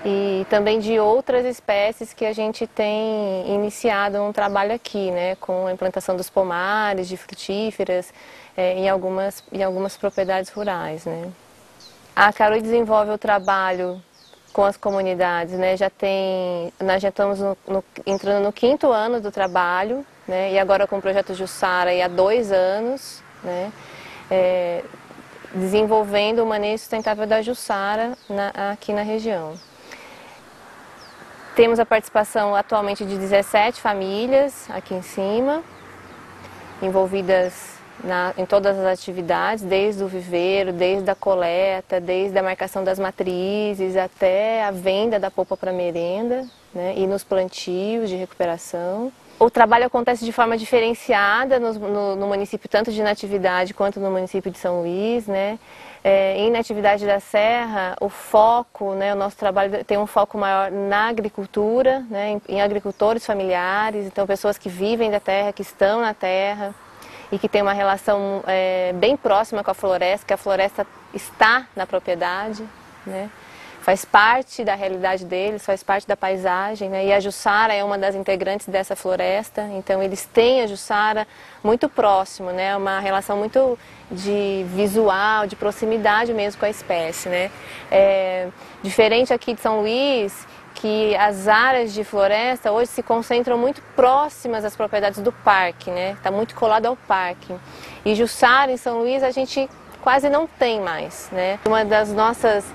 Speaker 7: e também de outras espécies que a gente tem iniciado um trabalho aqui, né, com a implantação dos pomares, de frutíferas, em algumas propriedades rurais, né. A Carui desenvolve o trabalho com as comunidades, né? Nós já estamos entrando no 5º ano do trabalho, né? E agora com o projeto Jussara há 2 anos, né? Desenvolvendo o manejo sustentável da Jussara aqui na região. Temos a participação atualmente de 17 famílias aqui em cima, envolvidas em todas as atividades, desde o viveiro, desde a coleta, desde a marcação das matrizes até a venda da polpa para merenda, né, e nos plantios de recuperação. O trabalho acontece de forma diferenciada no município, tanto de Natividade quanto no município de São Luís, né? Em Natividade da Serra, o foco, né, o nosso trabalho tem um foco maior na agricultura, né, em agricultores familiares, então pessoas que vivem da terra, que estão na terra e que têm uma relação bem próxima com a floresta, que a floresta está na propriedade, né? Faz parte da realidade deles, faz parte da paisagem, né? E a Jussara é uma das integrantes dessa floresta, então eles têm a Jussara muito próximo, né? Uma relação muito de visual, de proximidade mesmo com a espécie, né? Diferente aqui de São Luís, que as áreas de floresta hoje se concentram muito próximas às propriedades do parque, né? Está muito colado ao parque. E Jussara em São Luís a gente quase não tem mais, né? Uma das nossas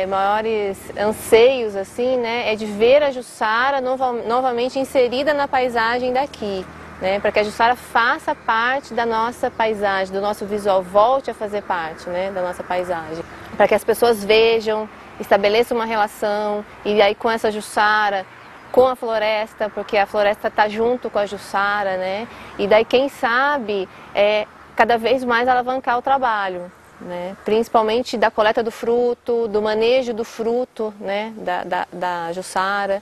Speaker 7: maiores anseios, assim, né, é de ver a Jussara novamente inserida na paisagem daqui, né, para que a Jussara faça parte da nossa paisagem, do nosso visual, volte a fazer parte, né, da nossa paisagem, para que as pessoas vejam, estabeleçam uma relação, e aí com essa Jussara, com a floresta, porque a floresta está junto com a Jussara, né, e daí quem sabe cada vez mais alavancar o trabalho, né? Principalmente da coleta do fruto, do manejo do fruto, né? da Jussara.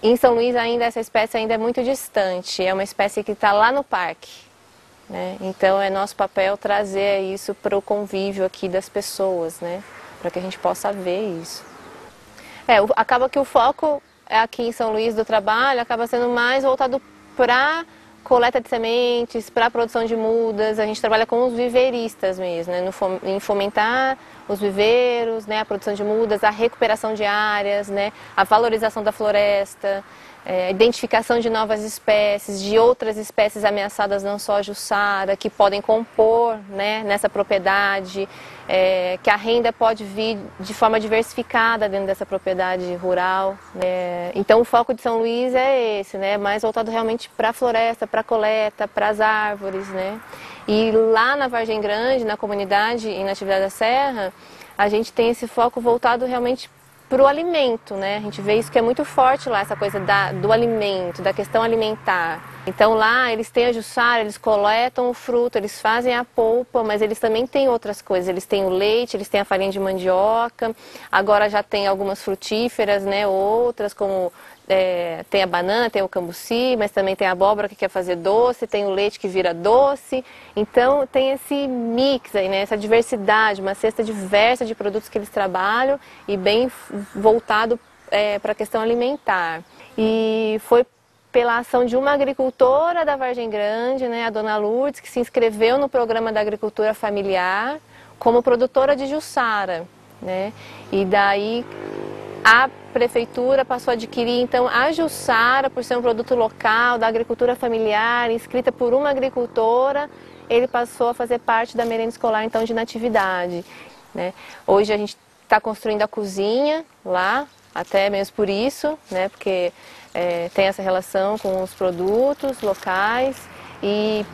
Speaker 7: Em São Luís ainda essa espécie ainda é muito distante, é uma espécie que está lá no parque, né? Então é nosso papel trazer isso para o convívio aqui das pessoas, né? Para que a gente possa ver isso. Acaba que o foco aqui em São Luís do trabalho acaba sendo mais voltado para coleta de sementes, para a produção de mudas. A gente trabalha com os viveiristas mesmo, né? Em fomentar os viveiros, né? A produção de mudas, a recuperação de áreas, né? A valorização da floresta, a identificação de novas espécies, de outras espécies ameaçadas, não só a Jussara, que podem compor, né, nessa propriedade, que a renda pode vir de forma diversificada dentro dessa propriedade rural, né? Então o foco de São Luís é esse, né, mais voltado realmente para a floresta, para a coleta, para as árvores, né? E lá na Vargem Grande, na comunidade, em Natividade da Serra, a gente tem esse foco voltado realmente para o alimento, né? A gente vê isso que é muito forte lá, essa coisa do alimento, da questão alimentar. Então lá eles têm a Jussara, eles coletam o fruto, eles fazem a polpa, mas eles também têm outras coisas. Eles têm o leite, eles têm a farinha de mandioca, agora já tem algumas frutíferas, né? Outras como tem a banana, tem o cambuci, mas também tem a abóbora que quer fazer doce, tem o leite que vira doce. Então tem esse mix aí, né? Essa diversidade, uma cesta diversa de produtos que eles trabalham e bem voltado para a questão alimentar. E foi pela ação de uma agricultora da Vargem Grande, né, a dona Lourdes, que se inscreveu no programa da agricultura familiar como produtora de Jussara, né? E daí a prefeitura passou a adquirir então a Jussara, por ser um produto local da agricultura familiar, inscrita por uma agricultora, ele passou a fazer parte da merenda escolar então de Natividade, né? Hoje a gente está construindo a cozinha lá, até mesmo por isso, né? Porque tem essa relação com os produtos locais e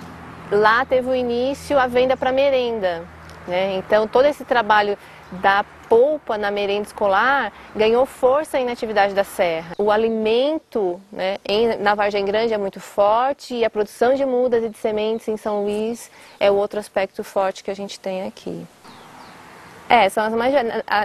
Speaker 7: lá teve o início a venda para merenda, né? Então todo esse trabalho da polpa na merenda escolar ganhou força em Natividade da Serra. O alimento, né, na Vargem Grande é muito forte e a produção de mudas e de sementes em São Luís é o outro aspecto forte que a gente tem aqui. São as mais,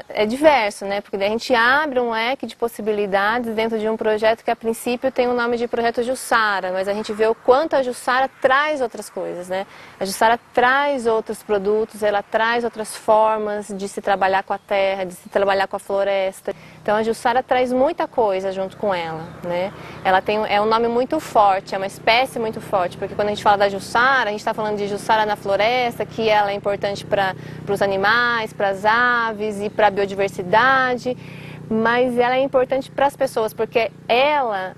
Speaker 7: é diverso, né? Porque daí a gente abre um leque de possibilidades dentro de um projeto que a princípio tem o nome de projeto Jussara, mas a gente vê o quanto a Jussara traz outras coisas, né? A Jussara traz outros produtos, ela traz outras formas de se trabalhar com a terra, de se trabalhar com a floresta. Então a Jussara traz muita coisa junto com ela, né? Ela é um nome muito forte, é uma espécie muito forte, porque quando a gente fala da Jussara, a gente está falando de Jussara na floresta, que ela é importante para os animais, para as aves e para a biodiversidade, mas ela é importante para as pessoas, porque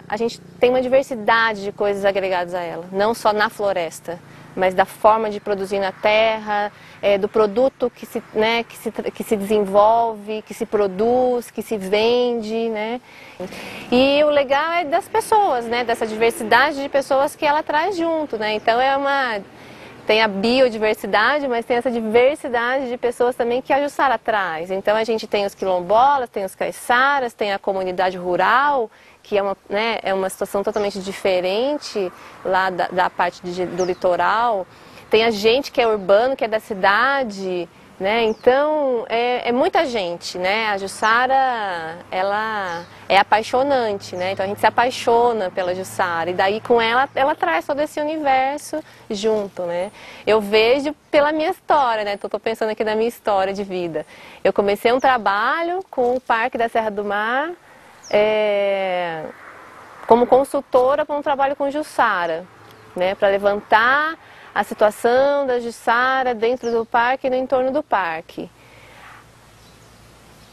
Speaker 7: a gente tem uma diversidade de coisas agregadas a ela, não só na floresta, mas da forma de produzir na terra, do produto que se desenvolve, que se produz, que se vende, né? E o legal é das pessoas, né? Dessa diversidade de pessoas que ela traz junto, né? Então tem a biodiversidade, mas tem essa diversidade de pessoas também que a Jussara traz. Então a gente tem os quilombolas, tem os caiçaras, tem a comunidade rural, que é uma situação totalmente diferente lá da parte do litoral. Tem a gente que é urbano, que é da cidade, né? Então é muita gente, né? A Jussara, ela é apaixonante, né? Então a gente se apaixona pela Jussara e daí com ela traz todo esse universo junto, né? Eu vejo pela minha história, né? Então estou pensando aqui na minha história de vida. Eu comecei um trabalho com o Parque da Serra do Mar, como consultora para um trabalho com Jussara, né? Para levantar a situação da Jussara dentro do parque e no entorno do parque.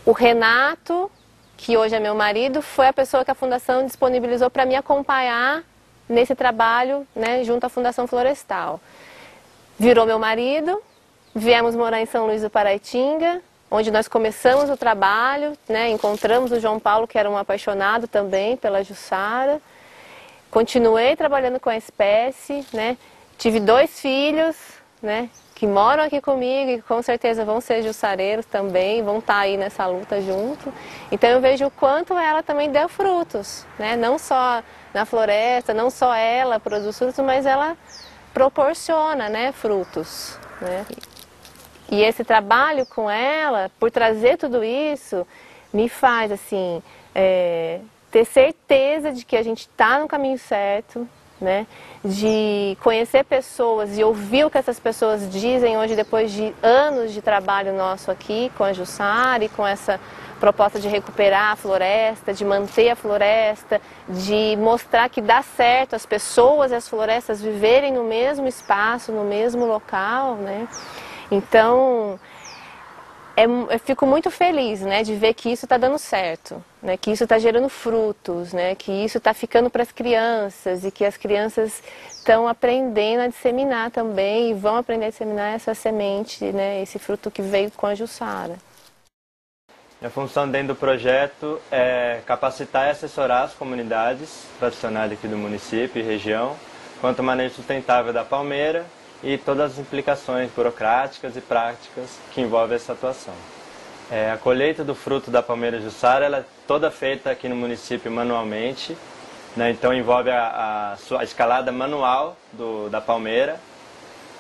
Speaker 7: O Renato, que hoje é meu marido, foi a pessoa que a Fundação disponibilizou para me acompanhar nesse trabalho, né, junto à Fundação Florestal. Virou meu marido, viemos morar em São Luís do Paraitinga, onde nós começamos o trabalho, né, encontramos o João Paulo, que era um apaixonado também pela Jussara. Continuei trabalhando com a espécie, né. Tive 2 filhos, né, que moram aqui comigo e com certeza vão ser jussareiros também, vão estar aí nessa luta junto. Então eu vejo o quanto ela também deu frutos, né, não só na floresta, não só ela produz frutos, mas ela proporciona, né, frutos, né. E esse trabalho com ela, por trazer tudo isso, me faz assim, ter certeza de que a gente está no caminho certo, né? De conhecer pessoas e ouvir o que essas pessoas dizem hoje, depois de anos de trabalho nosso aqui com a Jussara e com essa proposta de recuperar a floresta, de manter a floresta, de mostrar que dá certo as pessoas e as florestas viverem no mesmo espaço, no mesmo local, né? Então, eu fico muito feliz, né, de ver que isso está dando certo, né, que isso está gerando frutos, né, que isso está ficando para as crianças e que as crianças estão aprendendo a disseminar também e vão aprender a disseminar essa semente, né, esse fruto que veio com a Jussara.
Speaker 8: Minha função dentro do projeto é capacitar e assessorar as comunidades tradicionais aqui do município e região quanto ao manejo sustentável da palmeira e todas as implicações burocráticas e práticas que envolvem essa atuação. A colheita do fruto da palmeira Jussara ela é toda feita aqui no município manualmente, né? Então envolve a escalada manual da palmeira,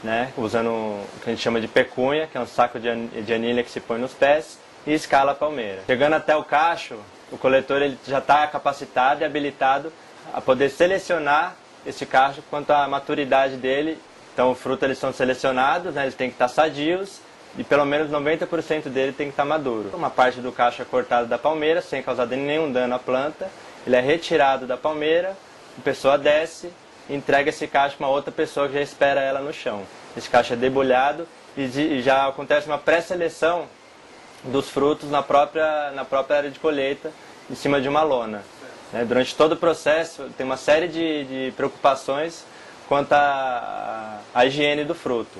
Speaker 8: né? Usando o que a gente chama de pecunha, que é um saco de anilha que se põe nos pés, e escala a palmeira. Chegando até o cacho, o coletor ele já está capacitado e habilitado a poder selecionar esse cacho quanto à maturidade dele. Então, os frutos eles são selecionados, né, eles têm que estar sadios e pelo menos 90% dele tem que estar maduro. Uma parte do cacho é cortada da palmeira sem causar nenhum dano à planta. Ele é retirado da palmeira, a pessoa desce e entrega esse cacho para uma outra pessoa que já espera ela no chão. Esse cacho é debulhado e já acontece uma pré-seleção dos frutos na própria área de colheita, em cima de uma lona. Durante todo o processo tem uma série de preocupações quanto à higiene do fruto.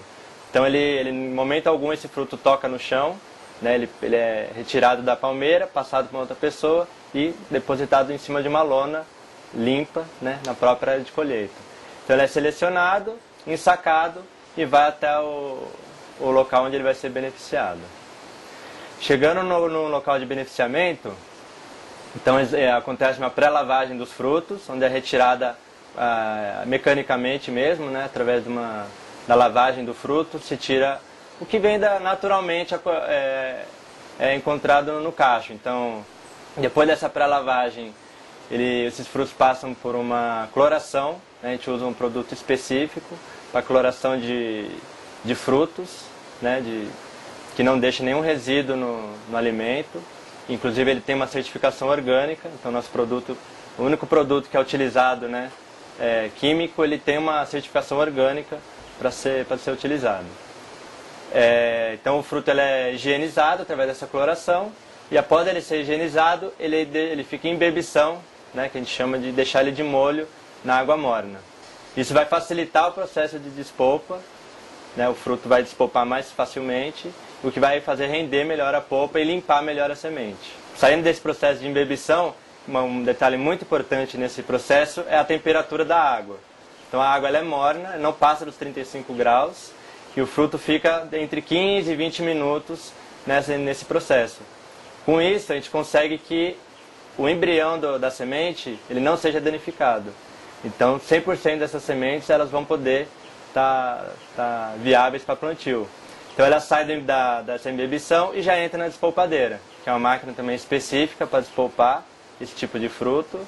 Speaker 8: Então em momento algum esse fruto toca no chão, né? Ele é retirado da palmeira, passado para outra pessoa e depositado em cima de uma lona limpa, né? Na própria área de colheita. Então ele é selecionado, ensacado e vai até o local onde ele vai ser beneficiado. Chegando no local de beneficiamento, então acontece uma pré-lavagem dos frutos, onde é retirada mecanicamente mesmo, né, através da lavagem do fruto, se tira o que vem naturalmente encontrado no cacho. Então, depois dessa pré-lavagem, esses frutos passam por uma cloração, né, a gente usa um produto específico para cloração de frutos, né, que não deixa nenhum resíduo no alimento. Inclusive ele tem uma certificação orgânica, então nosso produto, o único produto que é utilizado, né, químico, ele tem uma certificação orgânica para ser utilizado. Então o fruto ele é higienizado através dessa cloração e após ele ser higienizado, ele fica em bebição, né, que a gente chama de deixar ele de molho na água morna. Isso vai facilitar o processo de despolpa, né, o fruto vai despolpar mais facilmente, o que vai fazer render melhor a polpa e limpar melhor a semente. Saindo desse processo de embebição, um detalhe muito importante nesse processo é a temperatura da água. Então a água ela é morna, não passa dos 35 graus e o fruto fica entre 15 e 20 minutos nesse processo. Com isso a gente consegue que o embrião da semente ele não seja danificado. Então 100% dessas sementes elas vão poder estar viáveis para plantio. Então ela sai dessa imbibição e já entra na despolpadeira, que é uma máquina também específica para despolpar esse tipo de fruto.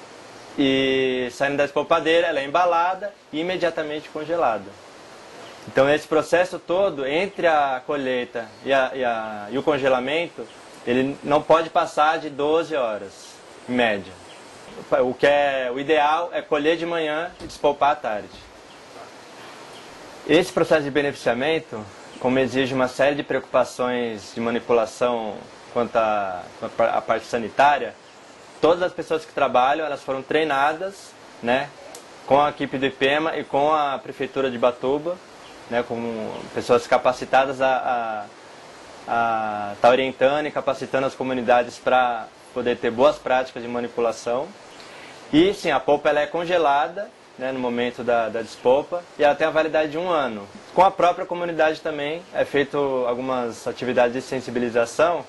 Speaker 8: E saindo da despolpadeira, ela é embalada e imediatamente congelada. Então esse processo todo, entre a colheita e o congelamento, ele não pode passar de 12 horas, em média. O ideal é colher de manhã e despolpar à tarde. Esse processo de beneficiamento, como exige uma série de preocupações de manipulação quanto à parte sanitária, todas as pessoas que trabalham, elas foram treinadas, né, com a equipe do IPEMA e com a Prefeitura de Ubatuba, né, com pessoas capacitadas a estar orientando e capacitando as comunidades para poder ter boas práticas de manipulação. E sim, a polpa ela é congelada, né, no momento da despolpa e ela tem a validade de 1 ano. Com a própria comunidade também é feito algumas atividades de sensibilização,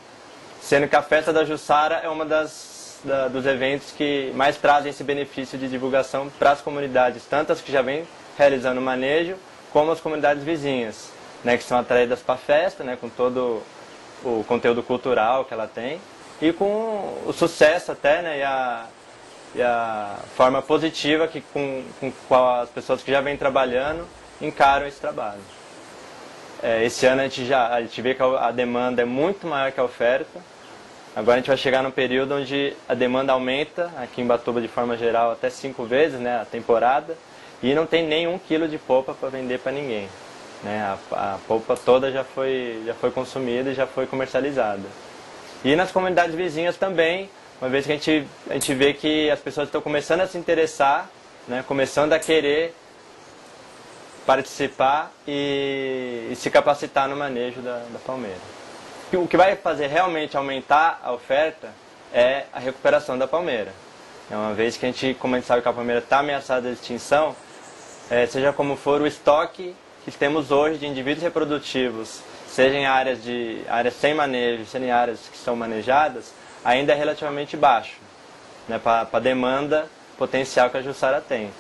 Speaker 8: sendo que a festa da Jussara é uma dos eventos que mais trazem esse benefício de divulgação para as comunidades, tanto as que já vêm realizando o manejo, como as comunidades vizinhas, né, que são atraídas para a festa, né, com todo o conteúdo cultural que ela tem, e com o sucesso até, né, e a forma positiva com qual as pessoas que já vêm trabalhando encaram esse trabalho. Esse ano a gente vê que a demanda é muito maior que a oferta. Agora a gente vai chegar num período onde a demanda aumenta, aqui em Ubatuba de forma geral, até 5 vezes, né, a temporada, e não tem nem 1 quilo de polpa para vender para ninguém. Né, a polpa toda já foi consumida e já foi comercializada. E nas comunidades vizinhas também, uma vez que a gente vê que as pessoas estão começando a se interessar, né, começando a querer participar e se capacitar no manejo da palmeira. O que vai fazer realmente aumentar a oferta é a recuperação da palmeira. Uma vez que como a gente sabe que a palmeira está ameaçada de extinção, seja como for o estoque que temos hoje de indivíduos reprodutivos, seja em áreas sem manejo, seja em áreas que são manejadas, ainda é relativamente baixo, né, para a demanda potencial que a Jussara tem.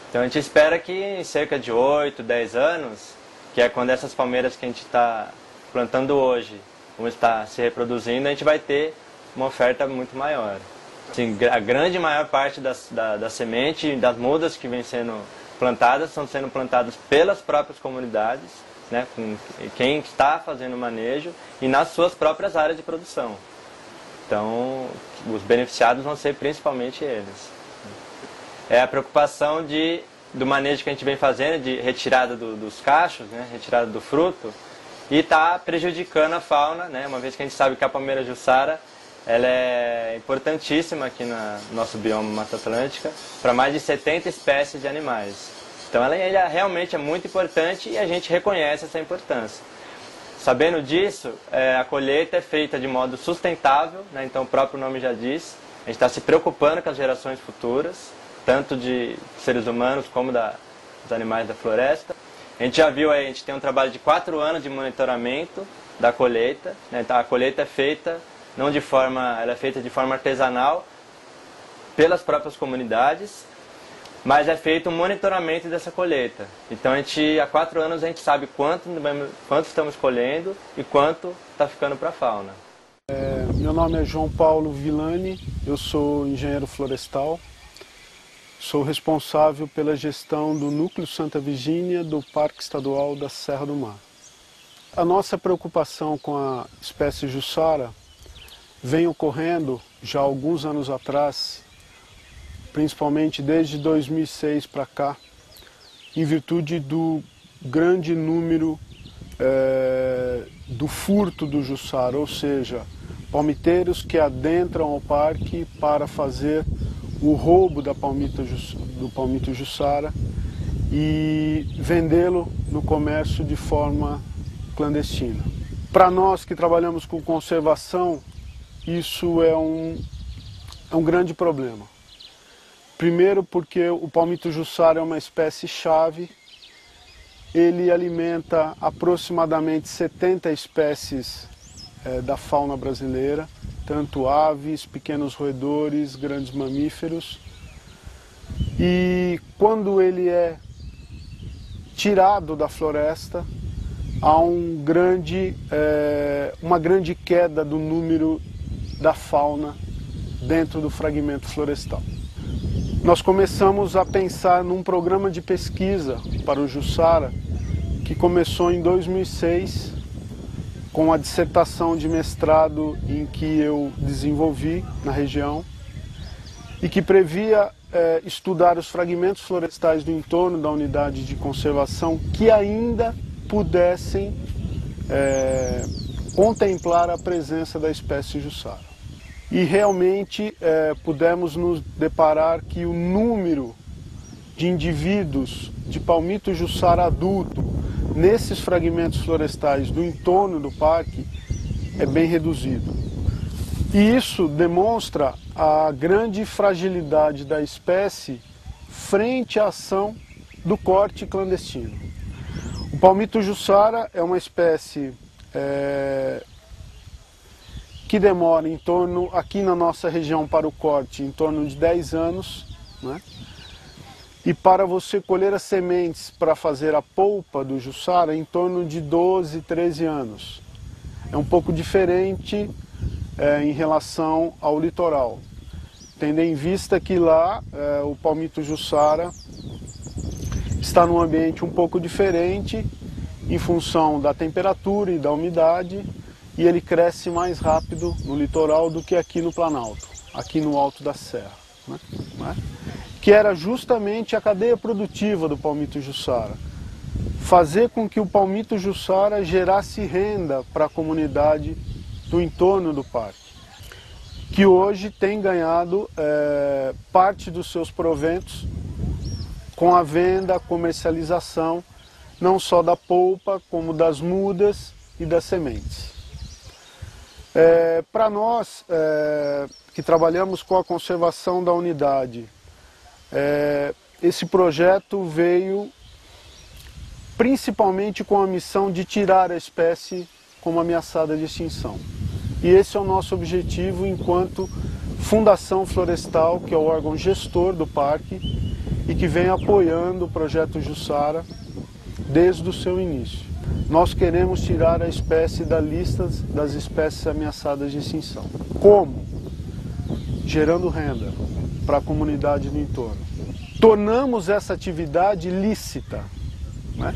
Speaker 8: Então a gente espera que em cerca de 8, 10 anos, que é quando essas palmeiras que a gente está plantando hoje vão estar se reproduzindo, a gente vai ter uma oferta muito maior. Assim, a grande maior parte da semente e das mudas que vêm sendo plantadas estão sendo plantadas pelas próprias comunidades, né, com quem está fazendo o manejo e nas suas próprias áreas de produção. Então, os beneficiados vão ser principalmente eles. É a preocupação do manejo que a gente vem fazendo, de retirada dos cachos, né, retirada do fruto, e está prejudicando a fauna, né, uma vez que a gente sabe que a palmeira Jussara ela é importantíssima aqui no nosso bioma Mata Atlântica, para mais de 70 espécies de animais. Então ela realmente é muito importante e a gente reconhece essa importância. Sabendo disso, a colheita é feita de modo sustentável, né, então o próprio nome já diz, a gente está se preocupando com as gerações futuras, tanto de seres humanos como dos animais da floresta. A gente já viu aí, a gente tem um trabalho de 4 anos de monitoramento da colheita, né, então a colheita é feita ela é feita de forma artesanal pelas próprias comunidades, mas é feito um monitoramento dessa colheita. Então há 4 anos a gente sabe quanto estamos colhendo e quanto está ficando para a fauna.
Speaker 9: Meu nome é João Paulo Villani, eu sou engenheiro florestal, sou responsável pela gestão do Núcleo Santa Virgínia do Parque Estadual da Serra do Mar. A nossa preocupação com a espécie Jussara vem ocorrendo já há alguns anos atrás, principalmente desde 2006 para cá, em virtude do grande número do furto do Jussara, ou seja, palmiteiros que adentram ao parque para fazer o roubo do palmito Jussara e vendê-lo no comércio de forma clandestina. Para nós que trabalhamos com conservação, isso é um grande problema. Primeiro porque o palmito jussara é uma espécie-chave. Ele alimenta aproximadamente 70 espécies da fauna brasileira, tanto aves, pequenos roedores, grandes mamíferos. E quando ele é tirado da floresta, há uma grande queda do número da fauna dentro do fragmento florestal. Nós começamos a pensar num programa de pesquisa para o jussara que começou em 2006 com a dissertação de mestrado em que eu desenvolvi na região e que previa estudar os fragmentos florestais do entorno da unidade de conservação que ainda pudessem contemplar a presença da espécie jussara. E realmente pudemos nos deparar que o número de indivíduos de palmito jussara adulto nesses fragmentos florestais do entorno do parque é bem reduzido. E isso demonstra a grande fragilidade da espécie frente à ação do corte clandestino. O palmito jussara é uma espécie que demora em torno, aqui na nossa região para o corte, em torno de 10 anos, né? E para você colher as sementes para fazer a polpa do jussara, em torno de 12, 13 anos. É um pouco diferente em relação ao litoral, tendo em vista que lá o palmito jussara está num ambiente um pouco diferente em função da temperatura e da umidade, e ele cresce mais rápido no litoral do que aqui no Planalto, aqui no alto da serra, né? Que era justamente a cadeia produtiva do palmito jussara, fazer com que o palmito jussara gerasse renda para a comunidade do entorno do parque, que hoje tem ganhado parte dos seus proventos com a venda, a comercialização, não só da polpa, como das mudas e das sementes. Para nós, que trabalhamos com a conservação da unidade, esse projeto veio principalmente com a missão de tirar a espécie como ameaçada de extinção. E esse é o nosso objetivo enquanto Fundação Florestal, que é o órgão gestor do parque e que vem apoiando o projeto Jussara desde o seu início. Nós queremos tirar a espécie da lista das espécies ameaçadas de extinção. Como? Gerando renda para a comunidade do entorno. Tornamos essa atividade lícita, né?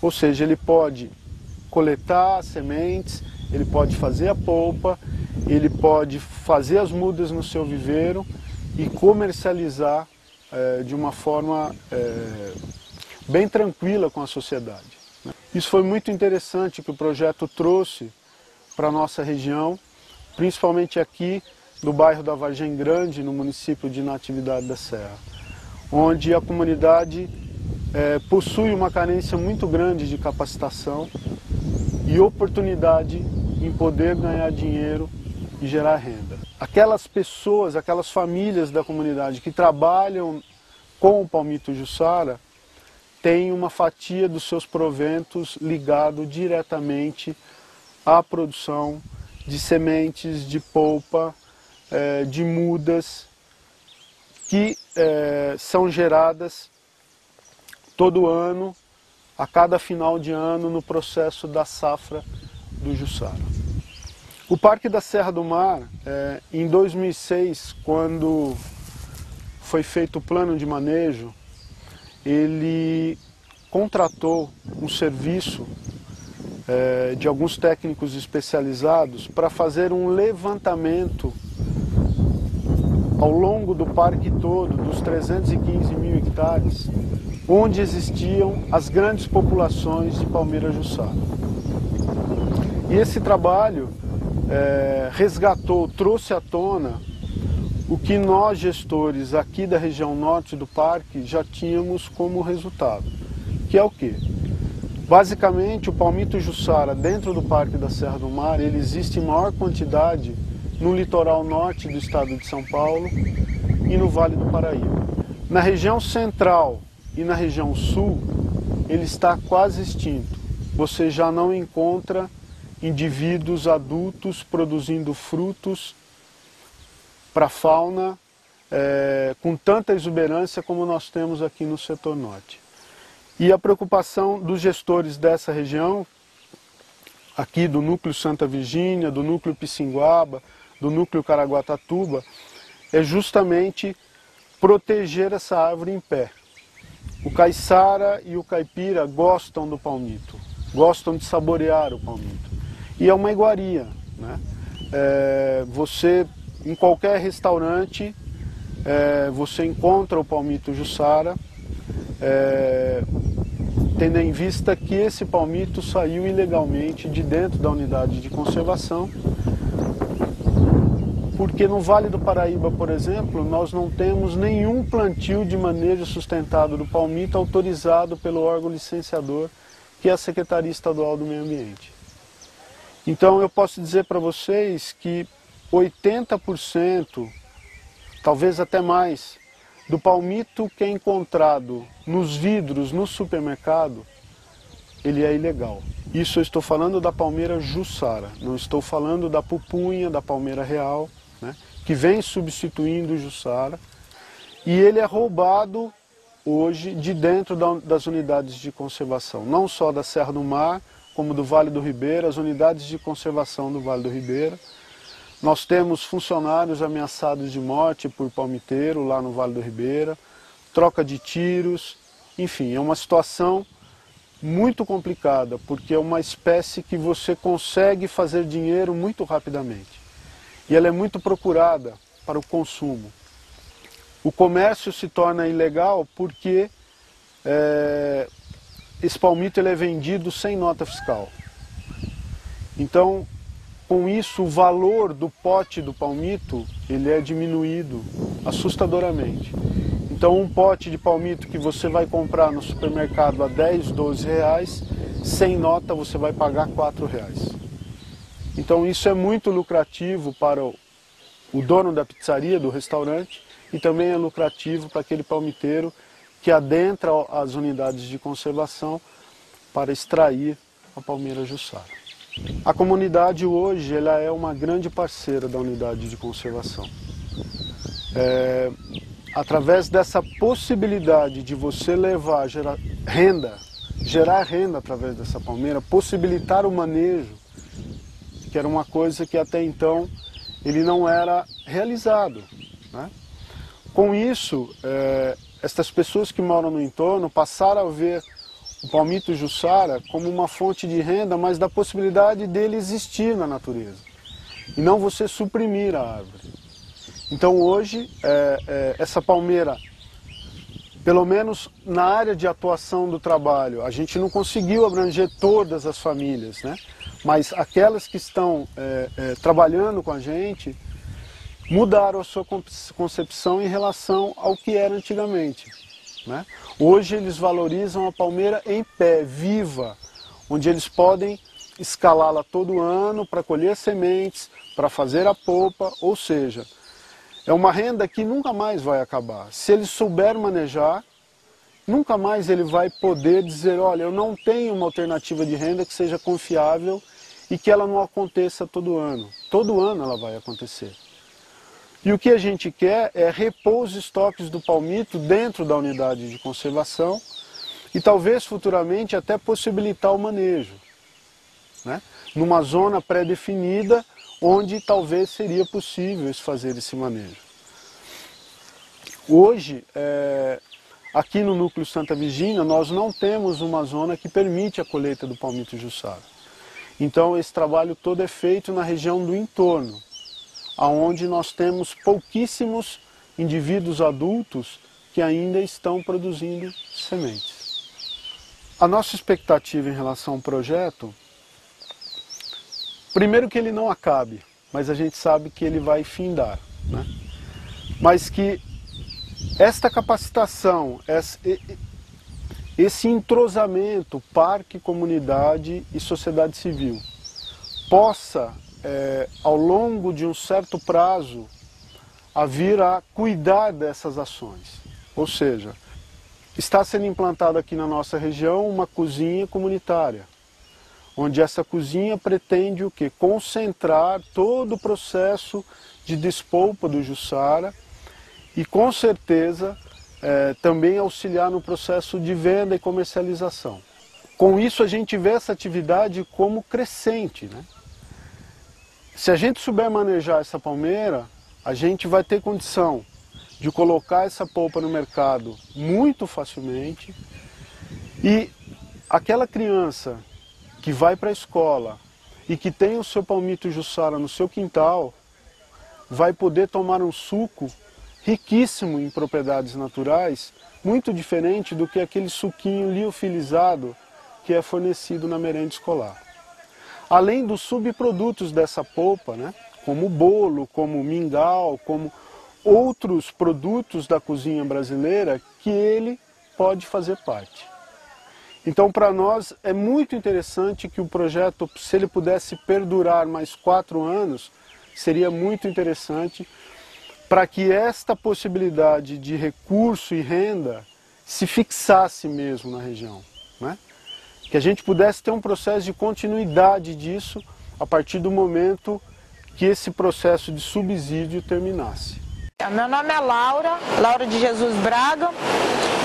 Speaker 9: Ou seja, ele pode coletar sementes, ele pode fazer a polpa, ele pode fazer as mudas no seu viveiro e comercializar de uma forma bem tranquila com a sociedade. Isso foi muito interessante que o projeto trouxe para a nossa região, principalmente aqui do bairro da Vargem Grande, no município de Natividade da Serra, onde a comunidade possui uma carência muito grande de capacitação e oportunidade em poder ganhar dinheiro e gerar renda. Aquelas pessoas, aquelas famílias da comunidade que trabalham com o palmito jussara têm uma fatia dos seus proventos ligado diretamente à produção de sementes, de polpa, de mudas que são geradas todo ano, a cada final de ano, no processo da safra do jussara. O Parque da Serra do Mar, em 2006, quando foi feito o plano de manejo, ele contratou um serviço de alguns técnicos especializados para fazer um levantamento ao longo do parque todo, dos 315 mil hectares, onde existiam as grandes populações de palmeira jussara. E esse trabalho resgatou, trouxe à tona o que nós, gestores aqui da região norte do parque, já tínhamos como resultado, que é o quê? Basicamente, o palmito jussara dentro do Parque da Serra do Mar, ele existe em maior quantidade no litoral norte do estado de São Paulo e no Vale do Paraíba. Na região central e na região sul, ele está quase extinto. Você já não encontra indivíduos adultos produzindo frutos para a fauna com tanta exuberância como nós temos aqui no setor norte. E a preocupação dos gestores dessa região, aqui do núcleo Santa Virgínia, do núcleo Pissinguaba, do núcleo Caraguatatuba, é justamente proteger essa árvore em pé. O caiçara e o caipira gostam do palmito, gostam de saborear o palmito. E é uma iguaria, né? Você, em qualquer restaurante, você encontra o palmito Jussara, tendo em vista que esse palmito saiu ilegalmente de dentro da unidade de conservação, porque no Vale do Paraíba, por exemplo, nós não temos nenhum plantio de manejo sustentado do palmito autorizado pelo órgão licenciador, que é a Secretaria Estadual do Meio Ambiente. Então eu posso dizer para vocês que 80%, talvez até mais, do palmito que é encontrado nos vidros no supermercado, ele é ilegal. Isso eu estou falando da palmeira Jussara, não estou falando da pupunha, da palmeira real, né, que vem substituindo o Jussara, e ele é roubado hoje de dentro das unidades de conservação, não só da Serra do Mar, como do Vale do Ribeira, as unidades de conservação do Vale do Ribeira. Nós temos funcionários ameaçados de morte por palmiteiro lá no Vale do Ribeira, troca de tiros, enfim, é uma situação muito complicada, porque é uma espécie que você consegue fazer dinheiro muito rapidamente. E ela é muito procurada para o consumo. O comércio se torna ilegal porque esse palmito ele é vendido sem nota fiscal. Então, com isso, o valor do pote do palmito ele é diminuído assustadoramente. Então, um pote de palmito que você vai comprar no supermercado a 10, 12 reais, sem nota você vai pagar 4 reais. Então isso é muito lucrativo para o dono da pizzaria, do restaurante, e também é lucrativo para aquele palmiteiro que adentra as unidades de conservação para extrair a palmeira Jussara. A comunidade hoje ela é uma grande parceira da unidade de conservação. Através dessa possibilidade de você levar, gerar renda através dessa palmeira, possibilitar o manejo, que era uma coisa que até então ele não era realizado, né? Com isso, estas pessoas que moram no entorno passaram a ver o palmito Jussara como uma fonte de renda, mas da possibilidade dele existir na natureza, e não você suprimir a árvore. Então hoje, essa palmeira, pelo menos na área de atuação do trabalho, a gente não conseguiu abranger todas as famílias, né? Mas aquelas que estão trabalhando com a gente mudaram a sua concepção em relação ao que era antigamente, né? Hoje eles valorizam a palmeira em pé, viva, onde eles podem escalá-la todo ano para colher sementes, para fazer a polpa, ou seja, é uma renda que nunca mais vai acabar. Se ele souber manejar, nunca mais ele vai poder dizer, olha, eu não tenho uma alternativa de renda que seja confiável e que ela não aconteça todo ano. Todo ano ela vai acontecer. E o que a gente quer é repor os estoques do palmito dentro da unidade de conservação e talvez futuramente até possibilitar o manejo, né? Numa zona pré-definida onde talvez seria possível fazer esse manejo. Hoje, aqui no núcleo Santa Virgínia, nós não temos uma zona que permite a colheita do palmito Jussara. Então esse trabalho todo é feito na região do entorno, onde nós temos pouquíssimos indivíduos adultos que ainda estão produzindo sementes. A nossa expectativa em relação ao projeto, primeiro que ele não acabe, mas a gente sabe que ele vai findar, né? Mas que esta capacitação, esse entrosamento, parque, comunidade e sociedade civil, possa, ao longo de um certo prazo, a vir a cuidar dessas ações. Ou seja, está sendo implantada aqui na nossa região uma cozinha comunitária, onde essa cozinha pretende o quê? Concentrar todo o processo de despolpa do Jussara e com certeza também auxiliar no processo de venda e comercialização. Com isso a gente vê essa atividade como crescente, né? Se a gente souber manejar essa palmeira, a gente vai ter condição de colocar essa polpa no mercado muito facilmente e aquela criança que vai para a escola e que tem o seu palmito Jussara no seu quintal vai poder tomar um suco riquíssimo em propriedades naturais, muito diferente do que aquele suquinho liofilizado que é fornecido na merenda escolar. Além dos subprodutos dessa polpa, né, como bolo, como mingau, como outros produtos da cozinha brasileira que ele pode fazer parte. Então, para nós é muito interessante que o projeto, se ele pudesse perdurar mais 4 anos, seria muito interessante para que esta possibilidade de recurso e renda se fixasse mesmo na região, né? Que a gente pudesse ter um processo de continuidade disso a partir do momento que esse processo de subsídio terminasse.
Speaker 10: Meu nome é Laura de Jesus Braga,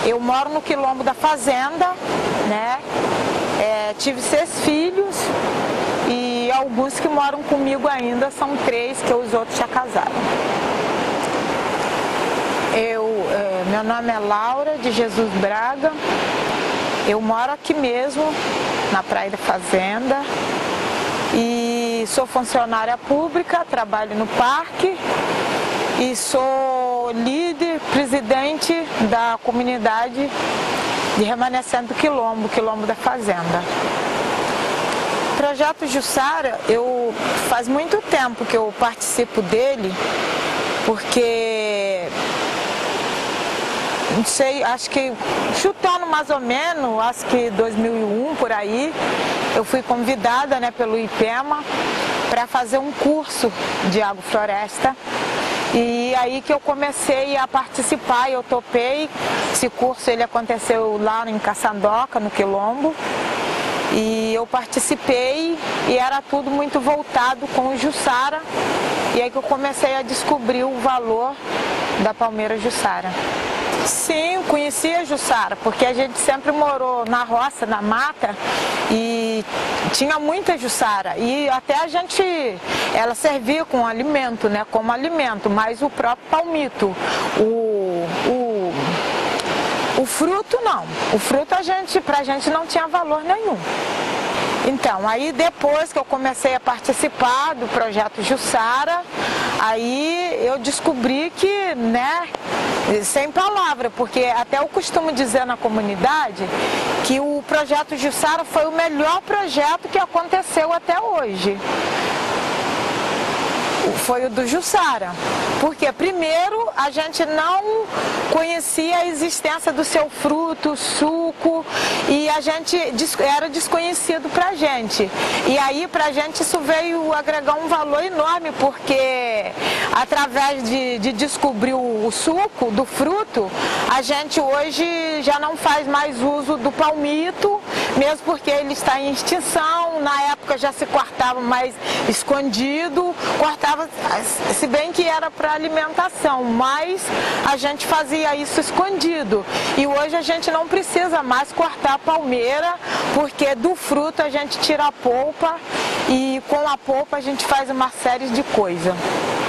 Speaker 10: eu moro no Quilombo da Fazenda, né? Tive 6 filhos e alguns que moram comigo ainda são 3, que os outros já casaram. Meu nome é Laura de Jesus Braga, eu moro aqui mesmo, na Praia da Fazenda, e sou funcionária pública, trabalho no parque e sou líder, presidente da comunidade de remanescente do Quilombo da Fazenda. O projeto Jussara, faz muito tempo que eu participo dele, porque não sei, acho que chutando mais ou menos, acho que 2001 por aí, eu fui convidada, né, pelo IPEMA para fazer um curso de agrofloresta. E aí que eu comecei a participar, eu topei. Esse curso ele aconteceu lá em Caçandoca, no Quilombo. E eu participei e era tudo muito voltado com o Jussara. E aí que eu comecei a descobrir o valor da palmeira Jussara. Sim, conhecia a Jussara, porque a gente sempre morou na roça, na mata, e tinha muita Jussara. E até ela servia com alimento, né, como alimento, mas o próprio palmito, o fruto não. O fruto pra gente não tinha valor nenhum. Então, aí depois que eu comecei a participar do projeto Jussara, aí eu descobri que, né, sem palavra, porque até eu costumo dizer na comunidade que o projeto Jussara foi o melhor projeto que aconteceu até hoje. Foi o do Jussara, porque primeiro a gente não conhecia a existência do seu fruto, suco, e era desconhecido pra gente. E aí pra gente isso veio agregar um valor enorme, porque através de descobrir o suco do fruto, a gente hoje já não faz mais uso do palmito, mesmo porque ele está em extinção. Na época já se cortava mais escondido, se bem que era para alimentação, mas a gente fazia isso escondido. E hoje a gente não precisa mais cortar a palmeira, porque do fruto a gente tira a polpa e com a polpa a gente faz uma série de coisas.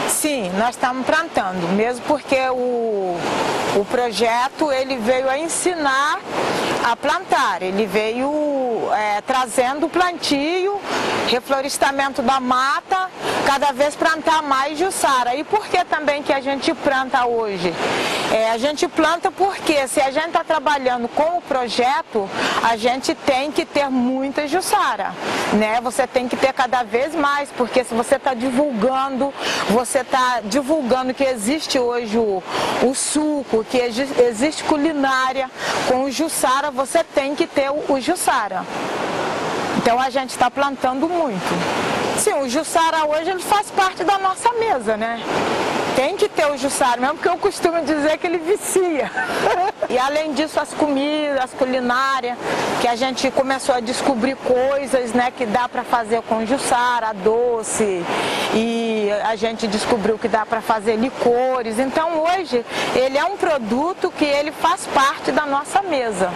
Speaker 10: Sim, nós estamos plantando, mesmo porque o projeto ele veio a ensinar a plantar, ele veio trazendo o plantio, reflorestamento da mata, cada vez plantar mais Jussara. E por que também que a gente planta hoje? A gente planta porque se a gente está trabalhando com o projeto, a gente tem que ter muita Jussara, né? Você tem que ter cada vez mais, porque se você está divulgando que existe hoje o suco, que existe culinária com o Jussara, você tem que ter o Jussara. Então a gente está plantando muito. Sim, o Jussara hoje ele faz parte da nossa mesa, né? Tem que ter o Jussara, mesmo porque eu costumo dizer que ele vicia. E além disso, as comidas, as culinárias, que a gente começou a descobrir coisas, né, que dá para fazer com Jussara, doce, e a gente descobriu que dá para fazer licores. Então hoje ele é um produto que ele faz parte da nossa mesa.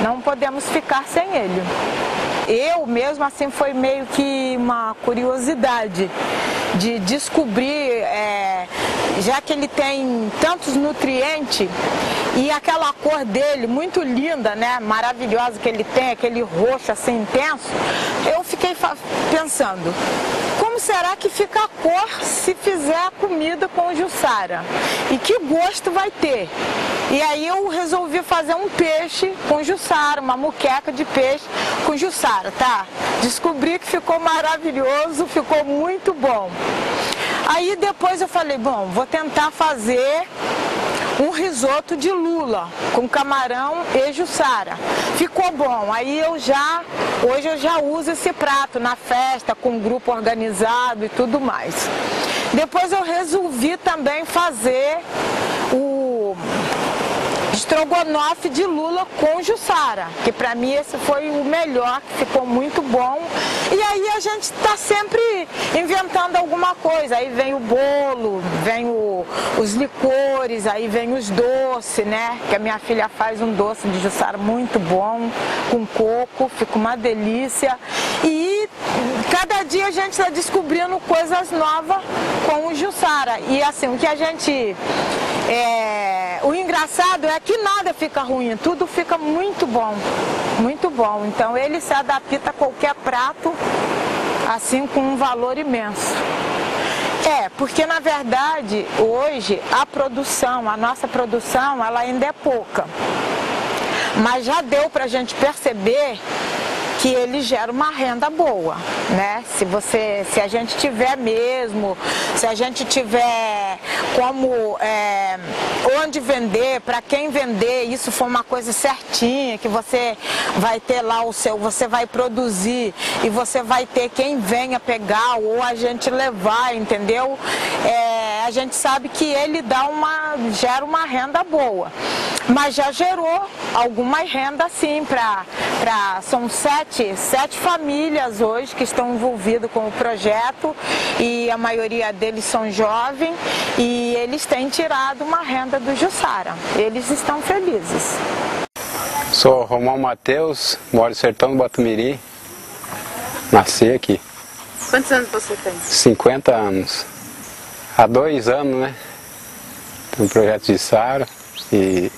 Speaker 10: Não podemos ficar sem ele. Eu mesmo, assim, foi meio que uma curiosidade de descobrir, já que ele tem tantos nutrientes e aquela cor dele muito linda, né, maravilhosa que ele tem, aquele roxo assim intenso, eu fiquei pensando, como será que fica a cor se fizer a comida com Jussara? E que gosto vai ter? E aí eu resolvi fazer um peixe com Jussara, uma muqueca de peixe com Jussara, tá? Descobri que ficou maravilhoso, ficou muito bom. Aí depois eu falei, bom, vou tentar fazer um risoto de lula com camarão e Jussara. Ficou bom. Aí hoje eu já uso esse prato na festa, com um grupo organizado e tudo mais. Depois eu resolvi também fazer o estrogonofe de lula com Jussara, que para mim esse foi o melhor, que ficou muito bom. E aí a gente está sempre inventando alguma coisa, aí vem o bolo, vem os licores, aí vem os doces, né, que a minha filha faz um doce de Jussara muito bom, com coco, fica uma delícia. E cada dia a gente está descobrindo coisas novas com o Jussara. E assim, o que a gente... o engraçado é que nada fica ruim, tudo fica muito bom, muito bom. Então ele se adapta a qualquer prato, assim, com um valor imenso. Porque na verdade hoje a nossa produção, ela ainda é pouca. Mas já deu pra gente perceber que ele gera uma renda boa, né? Se a gente tiver mesmo, se a gente tiver como onde vender, para quem vender, isso for uma coisa certinha, que você vai ter lá você vai produzir e você vai ter quem venha pegar ou a gente levar, entendeu? A gente sabe que ele gera uma renda boa, mas já gerou alguma renda sim são sete famílias hoje que estão envolvidas com o projeto e a maioria deles são jovens e eles têm tirado uma renda do Jussara. Eles estão felizes.
Speaker 11: Sou Romão Matheus, moro no sertão do Botumirim, nasci aqui.
Speaker 4: Quantos anos você tem?
Speaker 11: 50 anos. Há 2 anos, né? Tem um projeto de Jussara e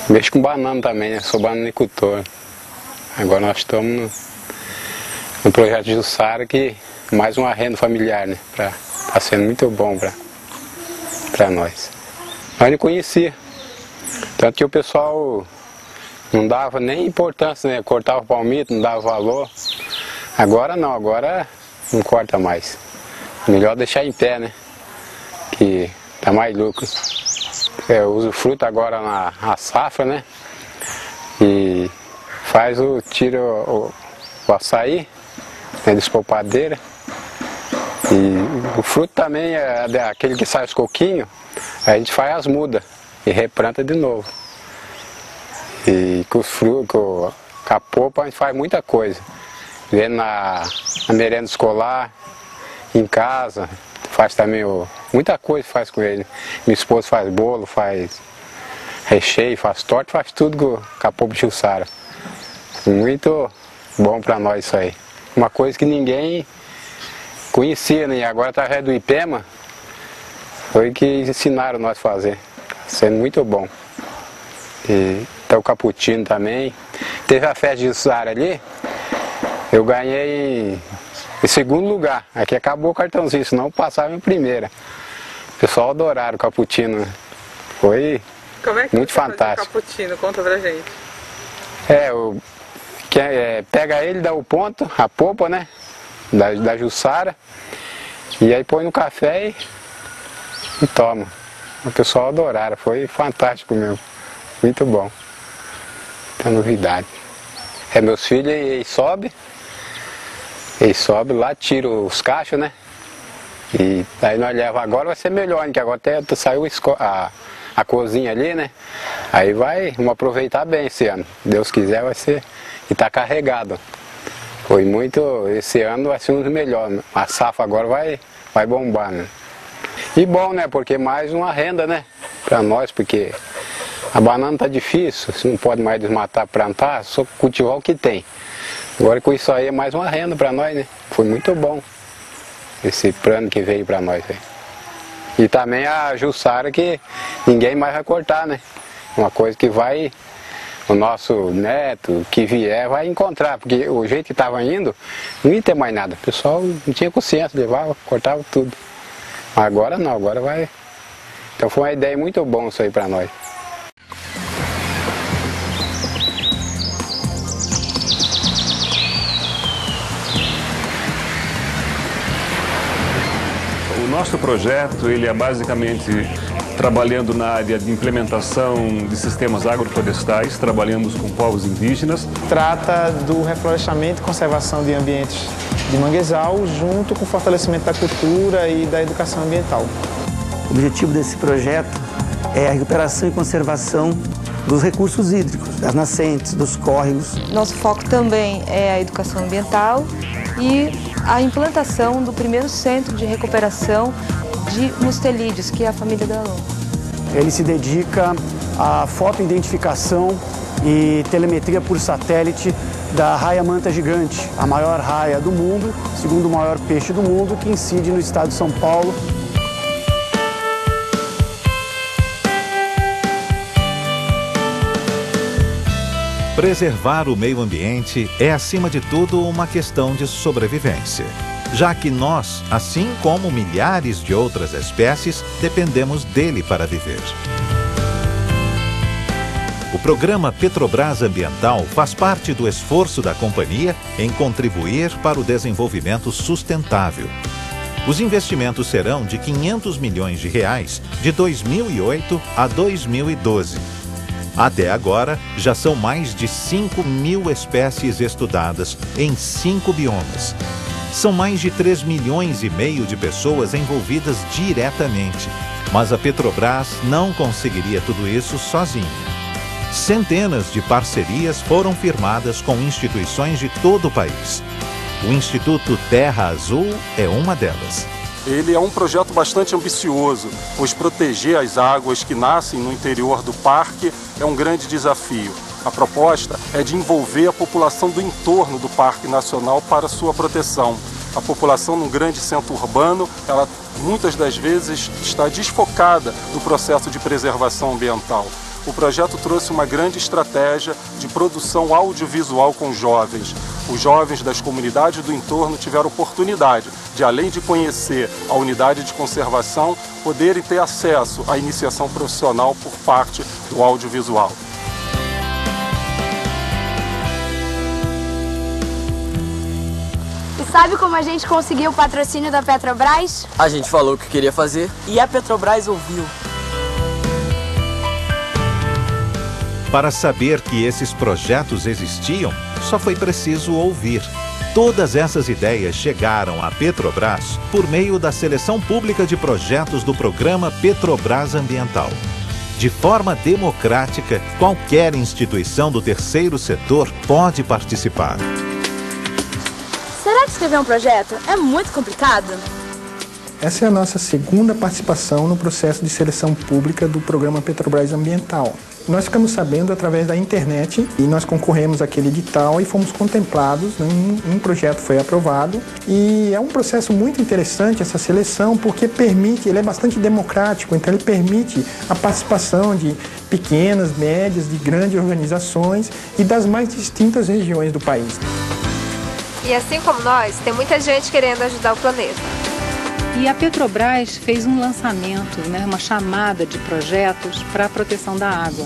Speaker 11: mexo com banana também, né? Sou bananicultor. Agora nós estamos no projeto de Jussara, que mais uma renda familiar, né? Tá sendo muito bom para nós. Nós não conhecia, tanto que o pessoal não dava nem importância, né? Cortava o palmito, não dava valor. Agora não, agora não corta mais. Melhor deixar em pé, né? Que dá mais lucro. Eu uso fruta agora na safra, né? E tira o açaí, né, despolpadeira. E o fruto também é aquele que sai os coquinhos, a gente faz as mudas e replanta de novo. E com os frutos, com a polpa a gente faz muita coisa. Vem na merenda escolar, em casa, faz também muita coisa faz com ele. Minha esposa faz bolo, faz recheio, faz torta, faz tudo com a polpa de Jussara. Muito bom para nós isso aí. Uma coisa que ninguém conhecia, né? Agora através do IPEMA foi que ensinaram nós a fazer. Tá sendo muito bom. E tá o cappuccino também. Teve a festa de Jussara ali, eu ganhei em segundo lugar. Aqui acabou o cartãozinho, senão eu passava em primeira. O pessoal adoraram o cappuccino. Foi muito fantástico.
Speaker 4: O cappuccino? Conta pra gente.
Speaker 11: Pega ele, dá o ponto, a polpa, né? Da Jussara. E aí põe no café e toma. O pessoal adoraram, foi fantástico mesmo. Muito bom. Muita novidade. Meus filhos, eles sobem lá, tiram os cachos, né? E aí nós levamos agora, vai ser melhor, né? Que agora até saiu a cozinha ali, né? Aí vamos aproveitar bem esse ano. Deus quiser vai ser, e tá carregado. Foi muito, esse ano vai ser um dos melhores. A safra agora vai bombar, né? E bom, né? Porque mais uma renda, né? Para nós, porque a banana tá difícil, você não pode mais desmatar, plantar, só cultivar o que tem. Agora com isso aí é mais uma renda para nós, né? Foi muito bom esse plano que veio para nós aí. E também a Jussara que ninguém mais vai cortar, né? Uma coisa que o nosso neto que vier vai encontrar, porque o jeito que estava indo, não ia ter mais nada. O pessoal não tinha consciência, levava, cortava tudo. Agora não, agora vai. Então foi uma ideia muito boa isso aí para nós.
Speaker 12: O nosso projeto, ele é basicamente trabalhando na área de implementação de sistemas agroflorestais, trabalhamos com povos indígenas.
Speaker 13: Trata do reflorestamento e conservação de ambientes de manguezal, junto com o fortalecimento da cultura e da educação ambiental.
Speaker 14: O objetivo desse projeto é a recuperação e conservação dos recursos hídricos, das nascentes, dos córregos.
Speaker 15: Nosso foco também é a educação ambiental e a implantação do primeiro centro de recuperação de mustelídeos, que é a família da Alon.
Speaker 14: Ele se dedica à fotoidentificação e telemetria por satélite da raia manta gigante, a maior raia do mundo, segundo o maior peixe do mundo, que incide no estado de São Paulo.
Speaker 16: Preservar o meio ambiente é, acima de tudo, uma questão de sobrevivência, já que nós, assim como milhares de outras espécies, dependemos dele para viver. O programa Petrobras Ambiental faz parte do esforço da companhia em contribuir para o desenvolvimento sustentável. Os investimentos serão de R$500 milhões de 2008 a 2012. Até agora, já são mais de 5.000 espécies estudadas em 5 biomas. São mais de 3,5 milhões de pessoas envolvidas diretamente. Mas a Petrobras não conseguiria tudo isso sozinha. Centenas de parcerias foram firmadas com instituições de todo o país. O Instituto Terra Azul é uma delas.
Speaker 17: Ele é um projeto bastante ambicioso, pois proteger as águas que nascem no interior do parque é um grande desafio. A proposta é de envolver a população do entorno do Parque Nacional para sua proteção. A população num grande centro urbano, ela muitas das vezes está desfocada do processo de preservação ambiental. O projeto trouxe uma grande estratégia de produção audiovisual com jovens. Os jovens das comunidades do entorno tiveram oportunidade de, além de conhecer a unidade de conservação, poderem ter acesso à iniciação profissional por parte do audiovisual.
Speaker 18: E sabe como a gente conseguiu o patrocínio da Petrobras?
Speaker 19: A gente falou o que queria fazer e a Petrobras ouviu.
Speaker 16: Para saber que esses projetos existiam, só foi preciso ouvir. Todas essas ideias chegaram à Petrobras por meio da seleção pública de projetos do programa Petrobras Ambiental. De forma democrática, qualquer instituição do terceiro setor pode participar.
Speaker 18: Será que escrever um projeto é muito complicado?
Speaker 20: Essa é a nossa segunda participação no processo de seleção pública do programa Petrobras Ambiental. Nós ficamos sabendo através da internet e nós concorremos àquele edital e fomos contemplados, um projeto foi aprovado e é um processo muito interessante essa seleção porque permite, ele é bastante democrático, então ele permite a participação de pequenas, médias, de grandes organizações e das mais distintas regiões do país.
Speaker 21: E assim como nós, tem muita gente querendo ajudar o planeta.
Speaker 22: E a Petrobras fez um lançamento, uma chamada de projetos para a proteção da água.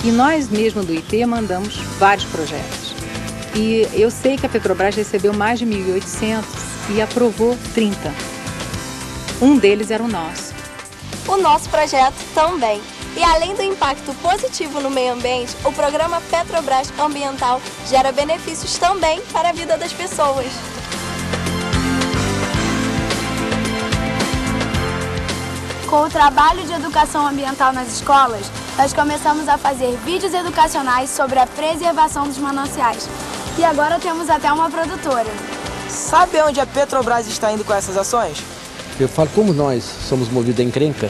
Speaker 22: E nós mesmo do IT mandamos vários projetos. E eu sei que a Petrobras recebeu mais de 1.800 e aprovou 30. Um deles era o nosso.
Speaker 18: O nosso projeto também. E além do impacto positivo no meio ambiente, o programa Petrobras Ambiental gera benefícios também para a vida das pessoas.
Speaker 1: Com o trabalho de educação ambiental nas escolas, nós começamos a fazer vídeos educacionais sobre a preservação dos mananciais. E agora temos até uma produtora.
Speaker 19: Sabe onde a Petrobras está indo com essas ações?
Speaker 3: Eu falo, como nós somos movidos a encrenca,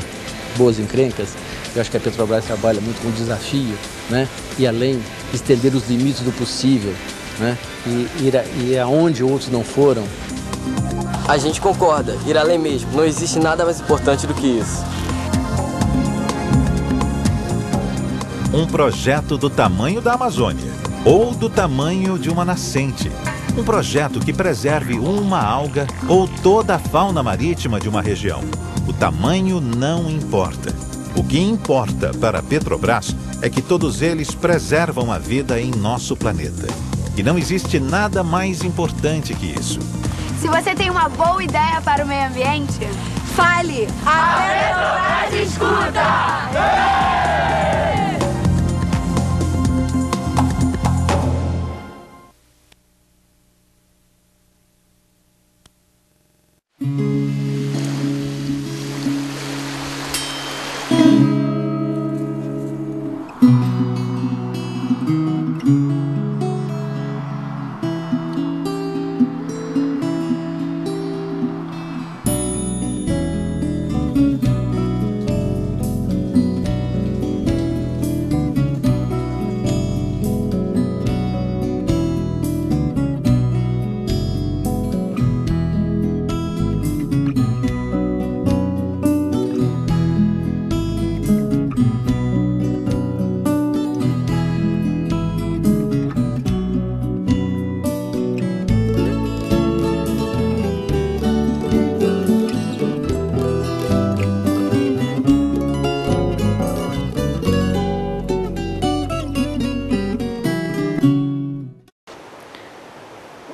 Speaker 3: boas encrencas, eu acho que a Petrobras trabalha muito com desafio, né? E além, estender os limites do possível, né? E ir aonde outros não foram.
Speaker 19: A gente concorda, ir além mesmo. Não existe nada mais importante do que isso.
Speaker 16: Um projeto do tamanho da Amazônia ou do tamanho de uma nascente. Um projeto que preserve uma alga ou toda a fauna marítima de uma região. O tamanho não importa. O que importa para a Petrobras é que todos eles preservam a vida em nosso planeta. E não existe nada mais importante que isso.
Speaker 1: Se você tem uma boa ideia para o meio ambiente, fale! A Petrobras escuta!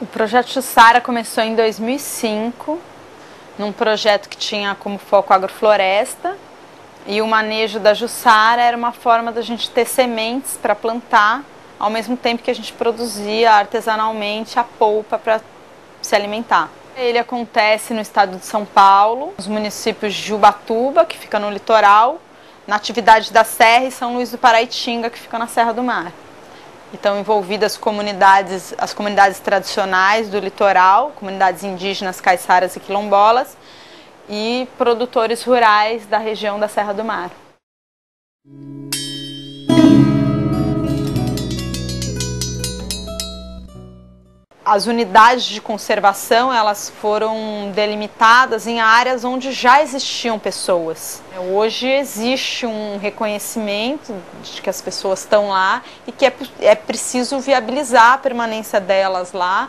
Speaker 4: O projeto Jussara começou em 2005, num projeto que tinha como foco agrofloresta, e o manejo da Jussara era uma forma da gente ter sementes para plantar, ao mesmo tempo que a gente produzia artesanalmente a polpa para se alimentar. Ele acontece no estado de São Paulo, nos municípios de Ubatuba, que fica no litoral, Natividade da Serra e São Luís do Paraitinga, que fica na Serra do Mar. Estão envolvidas as comunidades tradicionais do litoral, comunidades indígenas, caiçaras e quilombolas, e produtores rurais da região da Serra do Mar. As unidades de conservação, elas foram delimitadas em áreas onde já existiam pessoas. Hoje existe um reconhecimento de que as pessoas estão lá e que é preciso viabilizar a permanência delas lá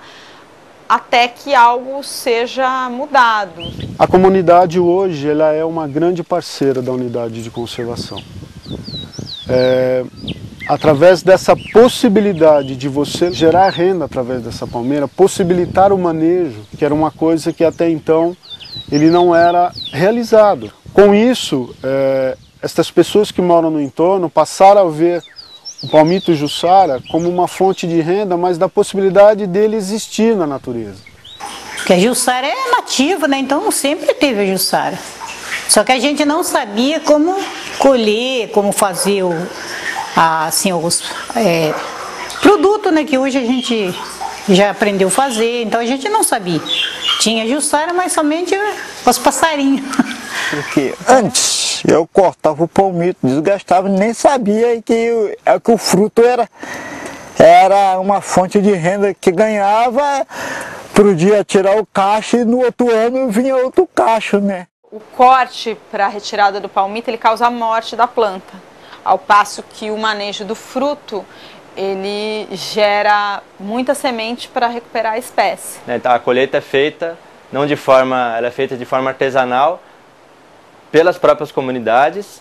Speaker 4: até que algo seja mudado.
Speaker 9: A comunidade hoje ela é uma grande parceira da unidade de conservação. Através dessa possibilidade de você gerar renda através dessa palmeira, possibilitar o manejo, que era uma coisa que até então ele não era realizado. Com isso, essas pessoas que moram no entorno passaram a ver o palmito Jussara como uma fonte de renda, mas da possibilidade dele existir na natureza.
Speaker 6: Porque a Jussara é nativa, né? Então sempre teve a Jussara. Só que a gente não sabia como colher, como fazer os produtos, né, que hoje a gente já aprendeu a fazer, então a gente não sabia. Tinha Jussara, mas somente os passarinhos.
Speaker 23: Porque antes eu cortava o palmito, desgastava, nem sabia que o fruto era uma fonte de renda que ganhava, podia tirar o cacho e no outro ano vinha outro cacho, né?
Speaker 4: O corte para a retirada do palmito, ele causa a morte da planta. Ao passo que o manejo do fruto, ele gera muita semente para recuperar a espécie.
Speaker 8: Então, a colheita é feita, ela é feita de forma artesanal pelas próprias comunidades,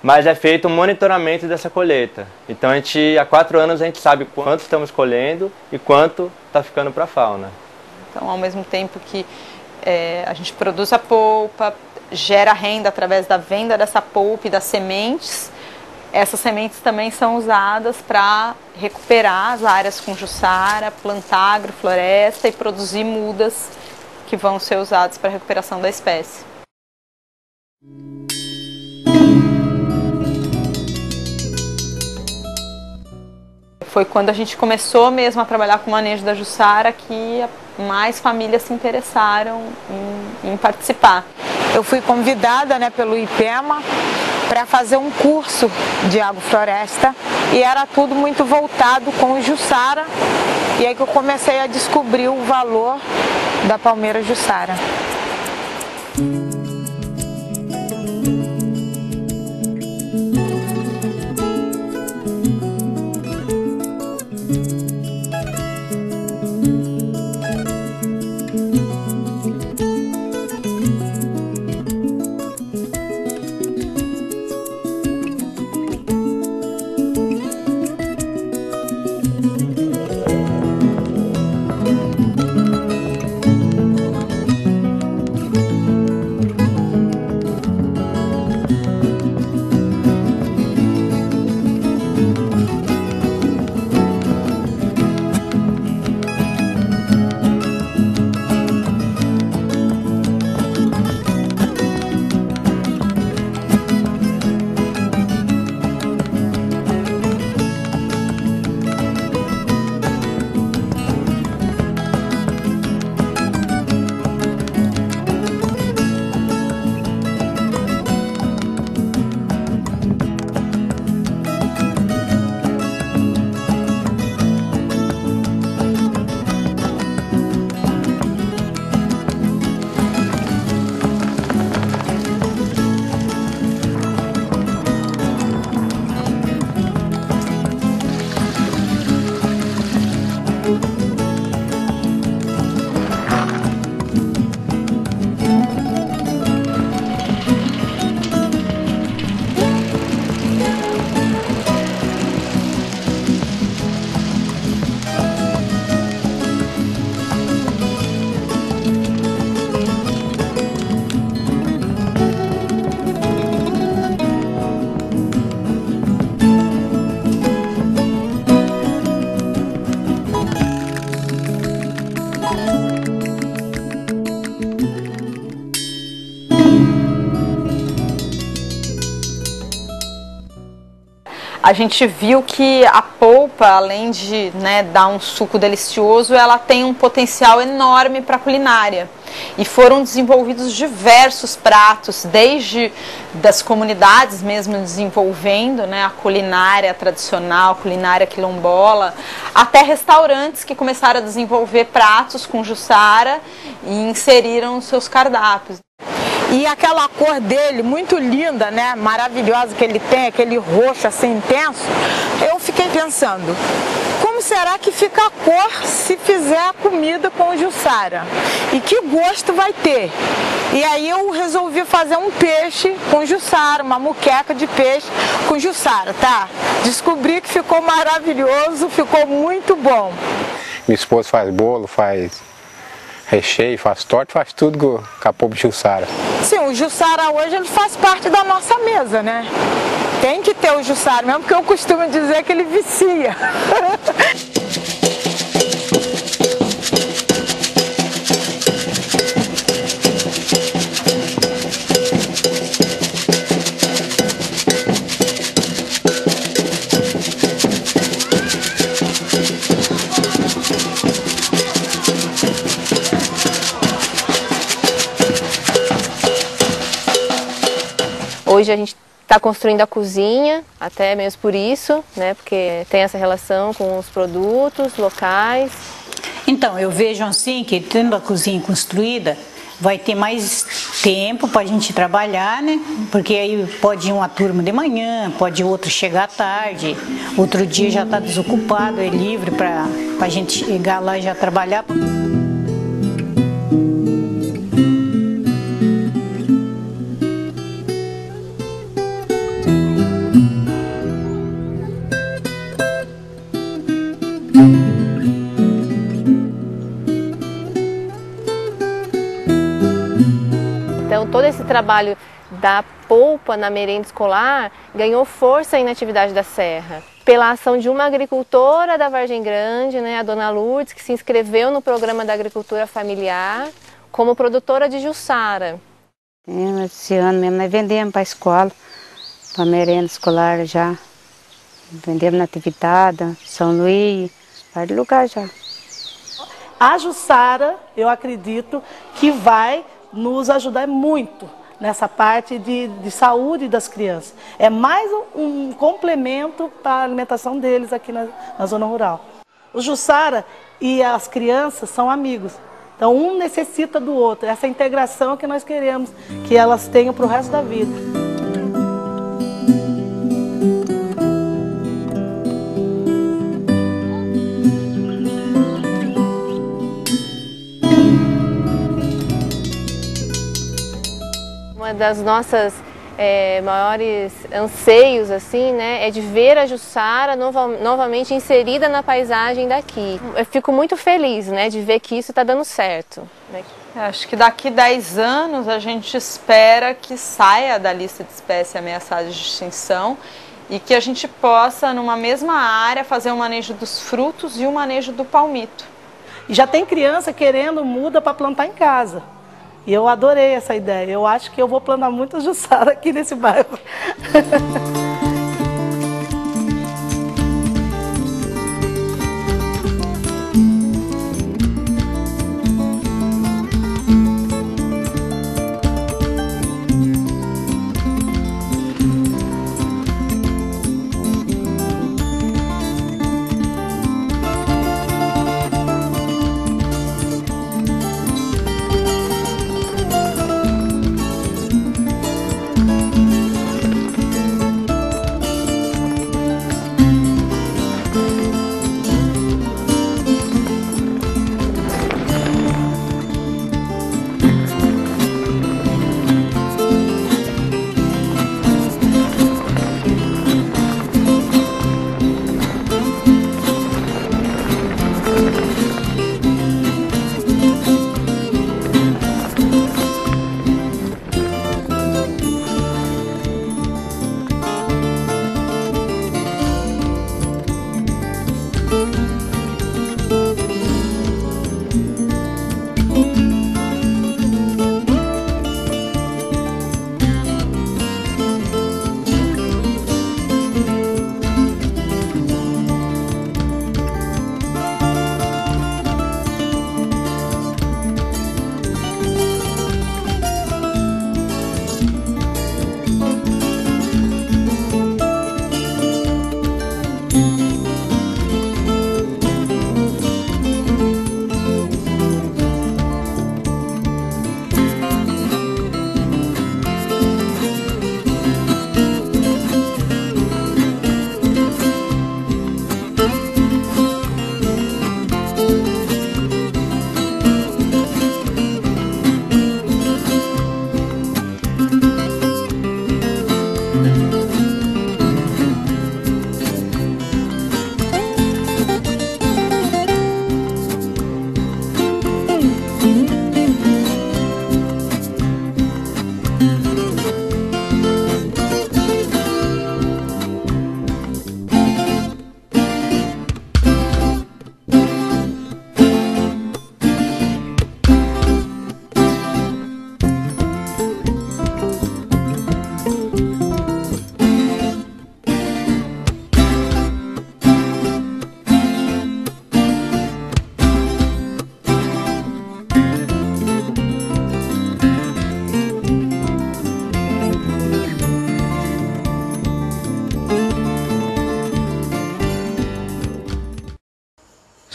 Speaker 8: mas é feito um monitoramento dessa colheita. Então há 4 anos a gente sabe quanto estamos colhendo e quanto está ficando para a fauna.
Speaker 4: Então, ao mesmo tempo que a gente produz a polpa, gera renda através da venda dessa polpa e das sementes, essas sementes também são usadas para recuperar as áreas com Jussara, plantar agrofloresta e produzir mudas que vão ser usadas para a recuperação da espécie. foi quando a gente começou mesmo a trabalhar com o manejo da Jussara que mais famílias se interessaram em participar.
Speaker 10: Eu fui convidada, né, pelo IPEMA para fazer um curso de agrofloresta e era tudo muito voltado com o Jussara, e aí que eu comecei a descobrir o valor da palmeira Jussara.
Speaker 4: A gente viu que a polpa, além de, né, dar um suco delicioso, ela tem um potencial enorme para a culinária. E foram desenvolvidos diversos pratos, desde das comunidades mesmo desenvolvendo, né, a culinária tradicional, a culinária quilombola, até restaurantes que começaram a desenvolver pratos com Jussara e inseriram nos seus cardápios.
Speaker 10: E aquela cor dele, muito linda, né, maravilhosa que ele tem, aquele roxo assim intenso, eu fiquei pensando, como será que fica a cor se fizer a comida com Jussara? E que gosto vai ter? E aí eu resolvi fazer um peixe com Jussara, uma muqueca de peixe com Jussara, tá? Descobri que ficou maravilhoso, ficou muito bom.
Speaker 11: Minha esposa faz bolo, faz recheio, faz torta, faz tudo com a polpa de Jussara.
Speaker 10: Sim, o Jussara hoje ele faz parte da nossa mesa, né? Tem que ter o Jussara, mesmo porque eu costumo dizer que ele vicia.
Speaker 2: Hoje a gente está construindo a cozinha, até mesmo por isso, né? Porque tem essa relação com os produtos locais.
Speaker 6: Então, eu vejo assim que tendo a cozinha construída, vai ter mais tempo para a gente trabalhar, né? Porque aí pode ir uma turma de manhã, pode outra chegar à tarde, outro dia já está desocupado, é livre para a gente chegar lá e já trabalhar.
Speaker 2: Então, todo esse trabalho da polpa na merenda escolar ganhou força aí na atividade da Serra. Pela ação de uma agricultora da Vargem Grande, né, a dona Lourdes, que se inscreveu no programa da agricultura familiar como produtora de Jussara.
Speaker 5: Esse ano mesmo nós vendemos para a escola, para a merenda escolar já. vendemos Natividade, São Luís, vários lugares já.
Speaker 7: A Jussara, eu acredito que vai nos ajudar muito nessa parte de saúde das crianças. É mais um complemento para a alimentação deles aqui na zona rural. O Jussara e as crianças são amigos. Então um necessita do outro. Essa integração que nós queremos que elas tenham para o resto da vida.
Speaker 2: Uma das nossas maiores anseios assim, né, é de ver a Jussara novamente inserida na paisagem daqui. Eu fico muito feliz, né, de ver que isso está dando certo.
Speaker 4: Acho que daqui 10 anos a gente espera que saia da lista de espécies ameaçadas de extinção e que a gente possa, numa mesma área, fazer o manejo dos frutos e o manejo do palmito.
Speaker 7: E já tem criança querendo muda para plantar em casa. E eu adorei essa ideia. Eu acho que eu vou plantar muita Jussara aqui nesse bairro.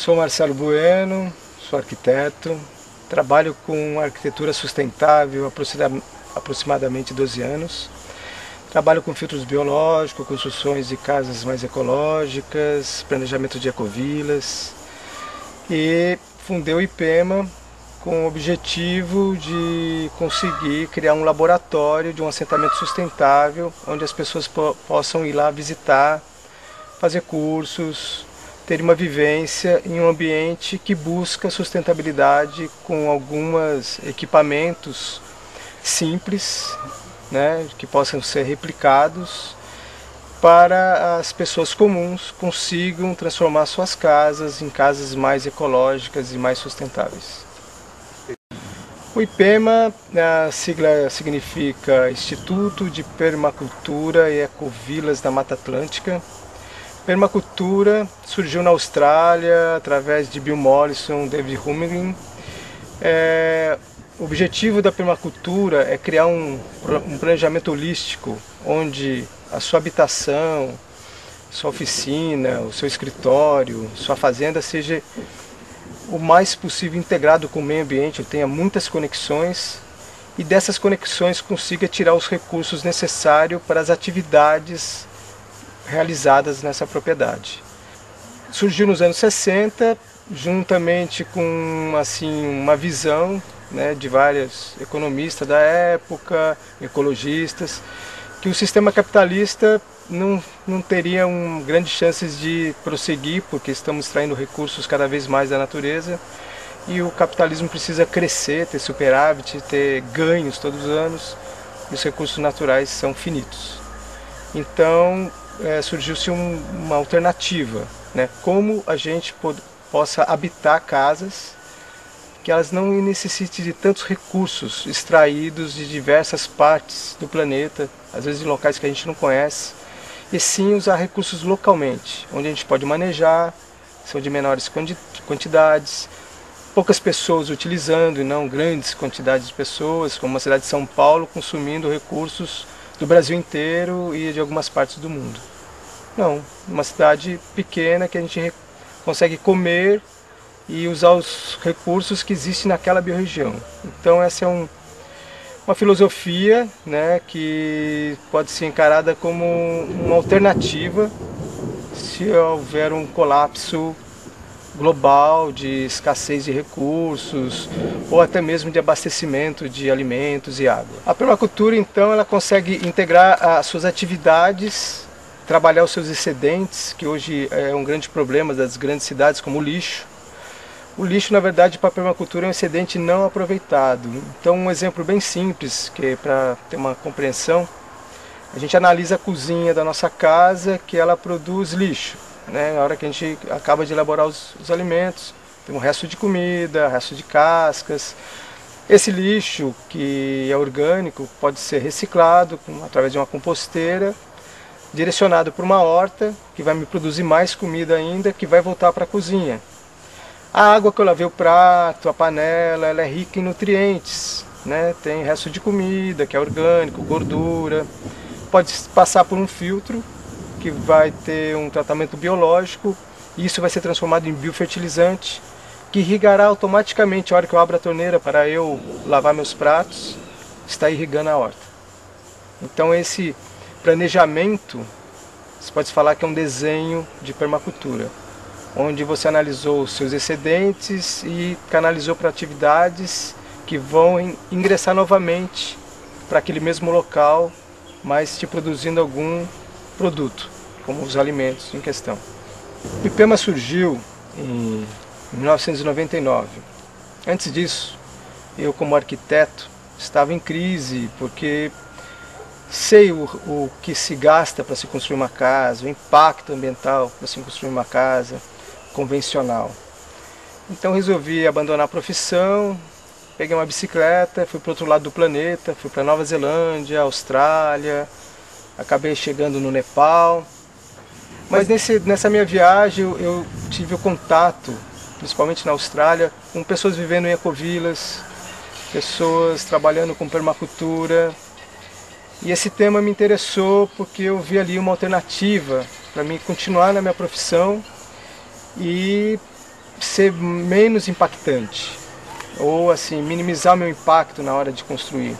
Speaker 12: Sou Marcelo Bueno, sou arquiteto, trabalho com arquitetura sustentável há aproximadamente 12 anos. Trabalho com filtros biológicos, construções de casas mais ecológicas, planejamento de ecovilas e fundei o IPEMA com o objetivo de conseguir criar um laboratório de um assentamento sustentável onde as pessoas possam ir lá visitar, fazer cursos, ter uma vivência em um ambiente que busca sustentabilidade com alguns equipamentos simples, né, que possam ser replicados para as pessoas comuns consigam transformar suas casas em casas mais ecológicas e mais sustentáveis. O IPEMA, a sigla significa Instituto de Permacultura e Ecovilas da Mata Atlântica. permacultura surgiu na Austrália através de Bill Mollison, David Hummelin. O objetivo da permacultura é criar um planejamento holístico, onde a sua habitação, sua oficina, o seu escritório, sua fazenda seja o mais possível integrado com o meio ambiente, tenha muitas conexões e dessas conexões consiga tirar os recursos necessários para as atividades realizadas nessa propriedade. Surgiu nos anos 60, juntamente com uma visão, né, de vários economistas da época, ecologistas, que o sistema capitalista não teria grandes chances de prosseguir, porque estamos extraindo recursos cada vez mais da natureza e o capitalismo precisa crescer, ter superávit, ter ganhos todos os anos, e os recursos naturais são finitos. Então surgiu-se uma alternativa, né, como a gente possa habitar casas que elas não necessitem de tantos recursos extraídos de diversas partes do planeta, às vezes em locais que a gente não conhece, e sim usar recursos localmente, onde a gente pode manejar, são de menores quantidades, poucas pessoas utilizando e não grandes quantidades de pessoas, como a cidade de São Paulo consumindo recursos do Brasil inteiro e de algumas partes do mundo. Não, uma cidade pequena que a gente consegue comer e usar os recursos que existem naquela biorregião. Então essa é uma filosofia, né, que pode ser encarada como uma alternativa se houver um colapso global de escassez de recursos ou até mesmo de abastecimento de alimentos e água. A permacultura, então, ela consegue integrar as suas atividades, trabalhar os seus excedentes, que hoje é um grande problema das grandes cidades, como o lixo. O lixo, na verdade, para a permacultura é um excedente não aproveitado. Então, um exemplo bem simples, que é para ter uma compreensão, a gente analisa a cozinha da nossa casa, que ela produz lixo, né? Na hora que a gente acaba de elaborar os alimentos, tem um resto de comida, resto de cascas. Esse lixo, que é orgânico, pode ser reciclado através de uma composteira, direcionado para uma horta, que vai me produzir mais comida ainda, que vai voltar para a cozinha. A água que eu lavei o prato, a panela, ela é rica em nutrientes, né? Tem resto de comida, que é orgânico, gordura. Pode passar por um filtro, que vai ter um tratamento biológico, e isso vai ser transformado em biofertilizante, que irrigará automaticamente a hora que eu abro a torneira para eu lavar meus pratos, está irrigando a horta. Então esse planejamento, você pode falar que é um desenho de permacultura, onde você analisou os seus excedentes e canalizou para atividades que vão ingressar novamente para aquele mesmo local, mas te produzindo algum produto, como os alimentos em questão. O IPEMA surgiu em 1999. Antes disso, eu como arquiteto estava em crise, porque sei o que se gasta para se construir uma casa, o impacto ambiental para se construir uma casa convencional. Então resolvi abandonar a profissão, peguei uma bicicleta, fui para o outro lado do planeta, fui para Nova Zelândia, Austrália, acabei chegando no Nepal. Mas nessa minha viagem eu tive o contato, principalmente na Austrália, com pessoas vivendo em ecovilas, pessoas trabalhando com permacultura. E esse tema me interessou porque eu vi ali uma alternativa para mim continuar na minha profissão e ser menos impactante, ou assim, minimizar o meu impacto na hora de construir.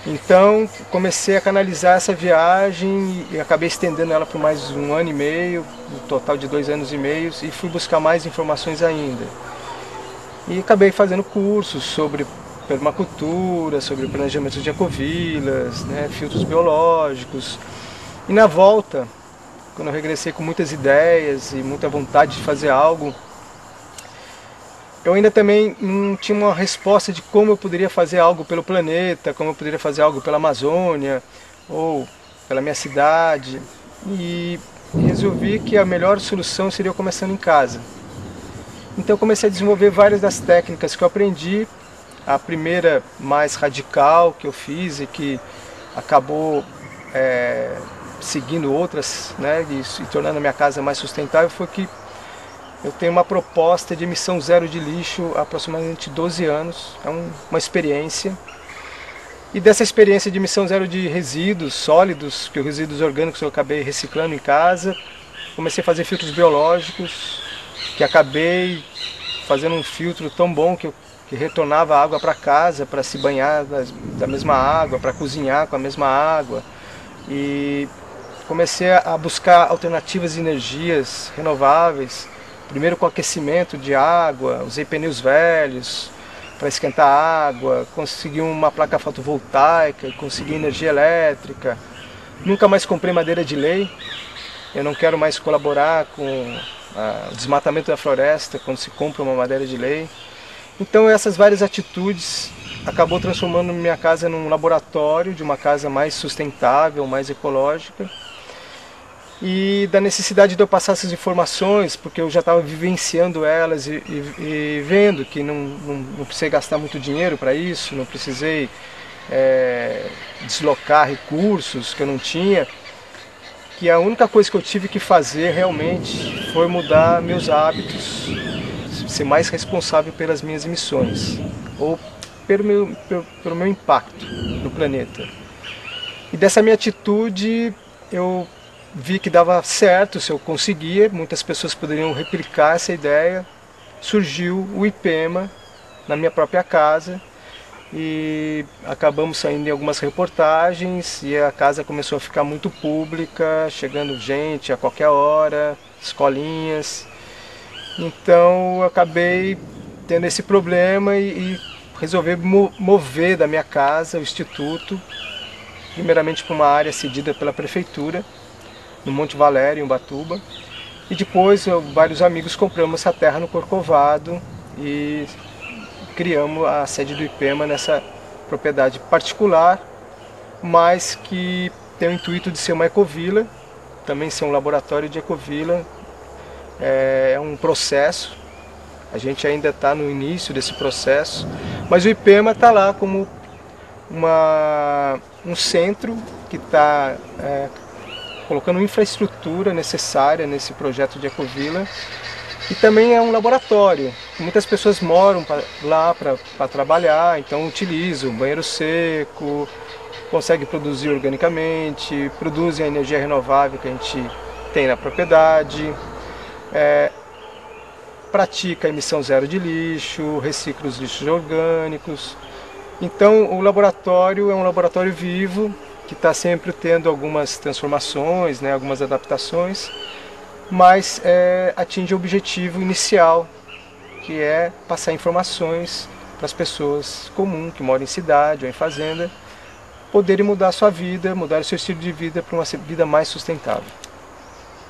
Speaker 12: Então comecei a canalizar essa viagem e acabei estendendo ela por mais 1 ano e meio, um total de 2 anos e meio, e fui buscar mais informações ainda. E acabei fazendo cursos sobre permacultura, sobre planejamento de ecovilas, né, filtros biológicos. E na volta, quando eu regressei com muitas ideias e muita vontade de fazer algo, eu ainda também não tinha uma resposta de como eu poderia fazer algo pelo planeta, como eu poderia fazer algo pela Amazônia ou pela minha cidade. E resolvi que a melhor solução seria eu começando em casa. Então eu comecei a desenvolver várias das técnicas que eu aprendi. A primeira mais radical que eu fiz e que acabou seguindo outras, né, e tornando a minha casa mais sustentável, foi que eu tenho uma proposta de emissão zero de lixo há aproximadamente 12 anos. É uma experiência. E dessa experiência de emissão zero de resíduos sólidos, que os resíduos orgânicos eu acabei reciclando em casa, comecei a fazer filtros biológicos, que acabei fazendo um filtro tão bom que retornava a água para casa, para se banhar da mesma água, para cozinhar com a mesma água. E comecei a buscar alternativas de energias renováveis, primeiro com aquecimento de água, usei pneus velhos para esquentar a água, consegui uma placa fotovoltaica, consegui energia elétrica. Nunca mais comprei madeira de lei, eu não quero mais colaborar com o desmatamento da floresta quando se compra uma madeira de lei. Então essas várias atitudes acabou transformando minha casa num laboratório de uma casa mais sustentável, mais ecológica. E da necessidade de eu passar essas informações, porque eu já estava vivenciando elas e vendo que não precisei gastar muito dinheiro para isso, não precisei deslocar recursos que eu não tinha, que a única coisa que eu tive que fazer realmente foi mudar meus hábitos, ser mais responsável pelas minhas emissões, ou pelo meu impacto no planeta. E dessa minha atitude eu vi que dava certo se eu conseguia, muitas pessoas poderiam replicar essa ideia. Surgiu o IPEMA na minha própria casa e acabamos saindo em algumas reportagens e a casa começou a ficar muito pública, chegando gente a qualquer hora, escolinhas. Então eu acabei tendo esse problema e resolvi mover da minha casa o instituto, primeiramente para uma área cedida pela prefeitura, no Monte Valério, em Ubatuba, e depois vários amigos compramos essa terra no Corcovado e criamos a sede do IPEMA nessa propriedade particular, mas que tem o intuito de ser uma ecovila, também ser um laboratório de ecovila. É um processo, a gente ainda está no início desse processo, mas o IPEMA está lá como um centro que está colocando infraestrutura necessária nesse projeto de ecovila, e também é um laboratório. Muitas pessoas moram lá para trabalhar, então utilizam banheiro seco, conseguem produzir organicamente, produzem a energia renovável que a gente tem na propriedade, pratica a emissão zero de lixo, recicla os lixos orgânicos. Então o laboratório é um laboratório vivo, que está sempre tendo algumas transformações, né, algumas adaptações, mas atinge o objetivo inicial, que é passar informações para as pessoas comuns que moram em cidade ou em fazenda, poderem mudar a sua vida, mudar o seu estilo de vida para uma vida mais sustentável.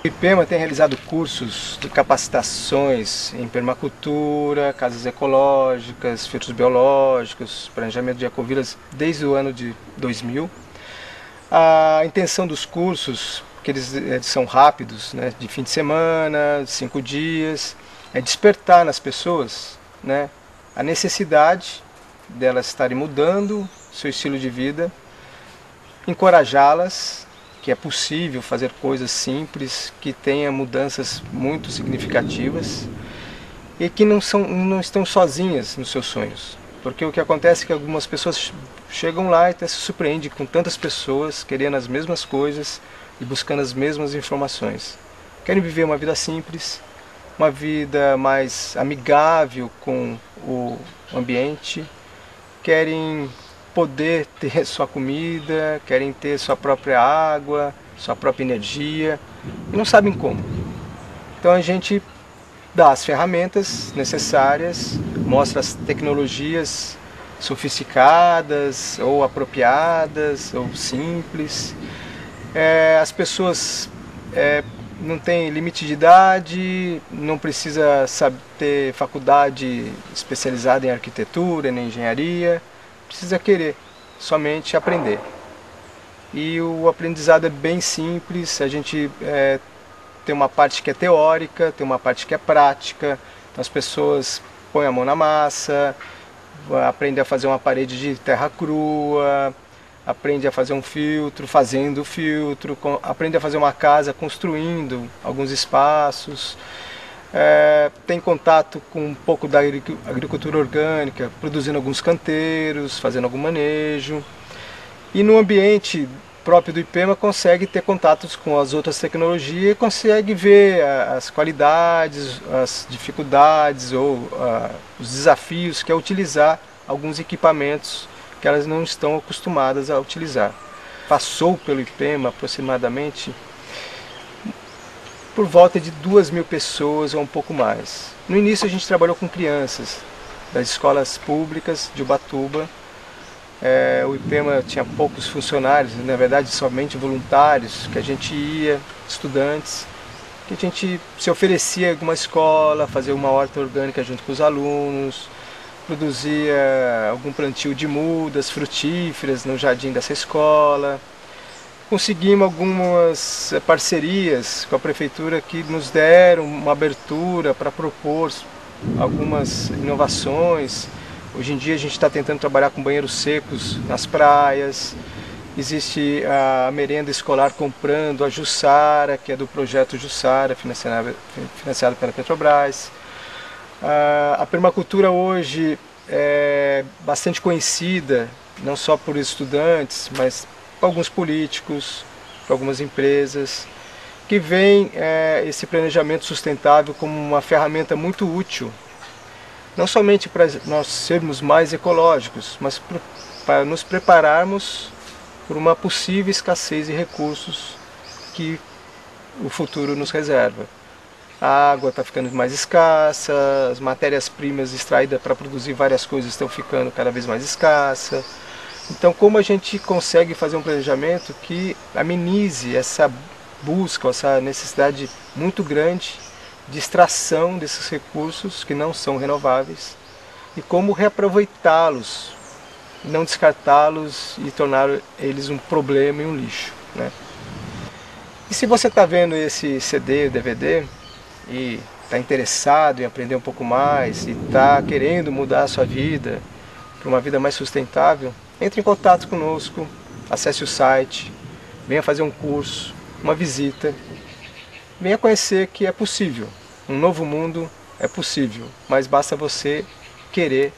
Speaker 12: O IPEMA tem realizado cursos de capacitações em permacultura, casas ecológicas, filtros biológicos, planejamento de ecovilas desde o ano de 2000. A intenção dos cursos, que eles são rápidos, né, de fim de semana, 5 dias, é despertar nas pessoas, né, a necessidade delas estarem mudando seu estilo de vida, encorajá-las, que é possível fazer coisas simples, que tenha mudanças muito significativas e que não estão sozinhas nos seus sonhos. Porque o que acontece é que algumas pessoas chegam lá e até se surpreendem com tantas pessoas querendo as mesmas coisas e buscando as mesmas informações. Querem viver uma vida simples, uma vida mais amigável com o ambiente, querem poder ter sua comida, querem ter sua própria água, sua própria energia e não sabem como. Então a gente dá as ferramentas necessárias, mostra as tecnologias sofisticadas ou apropriadas ou simples. As pessoas não têm limite de idade, não precisa ter faculdade especializada em arquitetura, em engenharia, precisa querer somente aprender. E o aprendizado é bem simples, a gente tem uma parte que é teórica, tem uma parte que é prática, então as pessoas põem a mão na massa, aprendem a fazer uma parede de terra crua, aprende a fazer um filtro, fazendo o filtro, aprende a fazer uma casa, construindo alguns espaços, tem contato com um pouco da agricultura orgânica, produzindo alguns canteiros, fazendo algum manejo. E no ambiente próprio do IPEMA consegue ter contatos com as outras tecnologias e consegue ver as qualidades, as dificuldades ou os desafios que é utilizar alguns equipamentos que elas não estão acostumadas a utilizar. Passou pelo IPEMA aproximadamente por volta de 2.000 pessoas ou um pouco mais. No início a gente trabalhou com crianças das escolas públicas de Ubatuba. O IPEMA tinha poucos funcionários, na verdade somente voluntários, que a gente ia, estudantes, que a gente se oferecia em alguma escola, fazia uma horta orgânica junto com os alunos, produzia algum plantio de mudas frutíferas no jardim dessa escola. Conseguimos algumas parcerias com a prefeitura que nos deram uma abertura para propor algumas inovações. Hoje em dia a gente está tentando trabalhar com banheiros secos nas praias. Existe a merenda escolar comprando a Jussara, que é do projeto Jussara, financiado pela Petrobras. A permacultura hoje é bastante conhecida, não só por estudantes, mas por alguns políticos, por algumas empresas, que veem esse planejamento sustentável como uma ferramenta muito útil, não somente para nós sermos mais ecológicos, mas para nos prepararmos por uma possível escassez de recursos que o futuro nos reserva. A água está ficando mais escassa, as matérias-primas extraídas para produzir várias coisas estão ficando cada vez mais escassas. Então, como a gente consegue fazer um planejamento que amenize essa busca, essa necessidade muito grande de extração desses recursos que não são renováveis e como reaproveitá-los, não descartá-los e tornar eles um problema e um lixo, né? E se você está vendo esse CD, DVD e está interessado em aprender um pouco mais e está querendo mudar a sua vida para uma vida mais sustentável, entre em contato conosco, acesse o site, venha fazer um curso, uma visita. Venha conhecer que é possível, um novo mundo é possível, mas basta você querer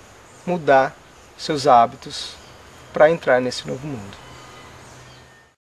Speaker 12: mudar seus hábitos para entrar nesse novo mundo.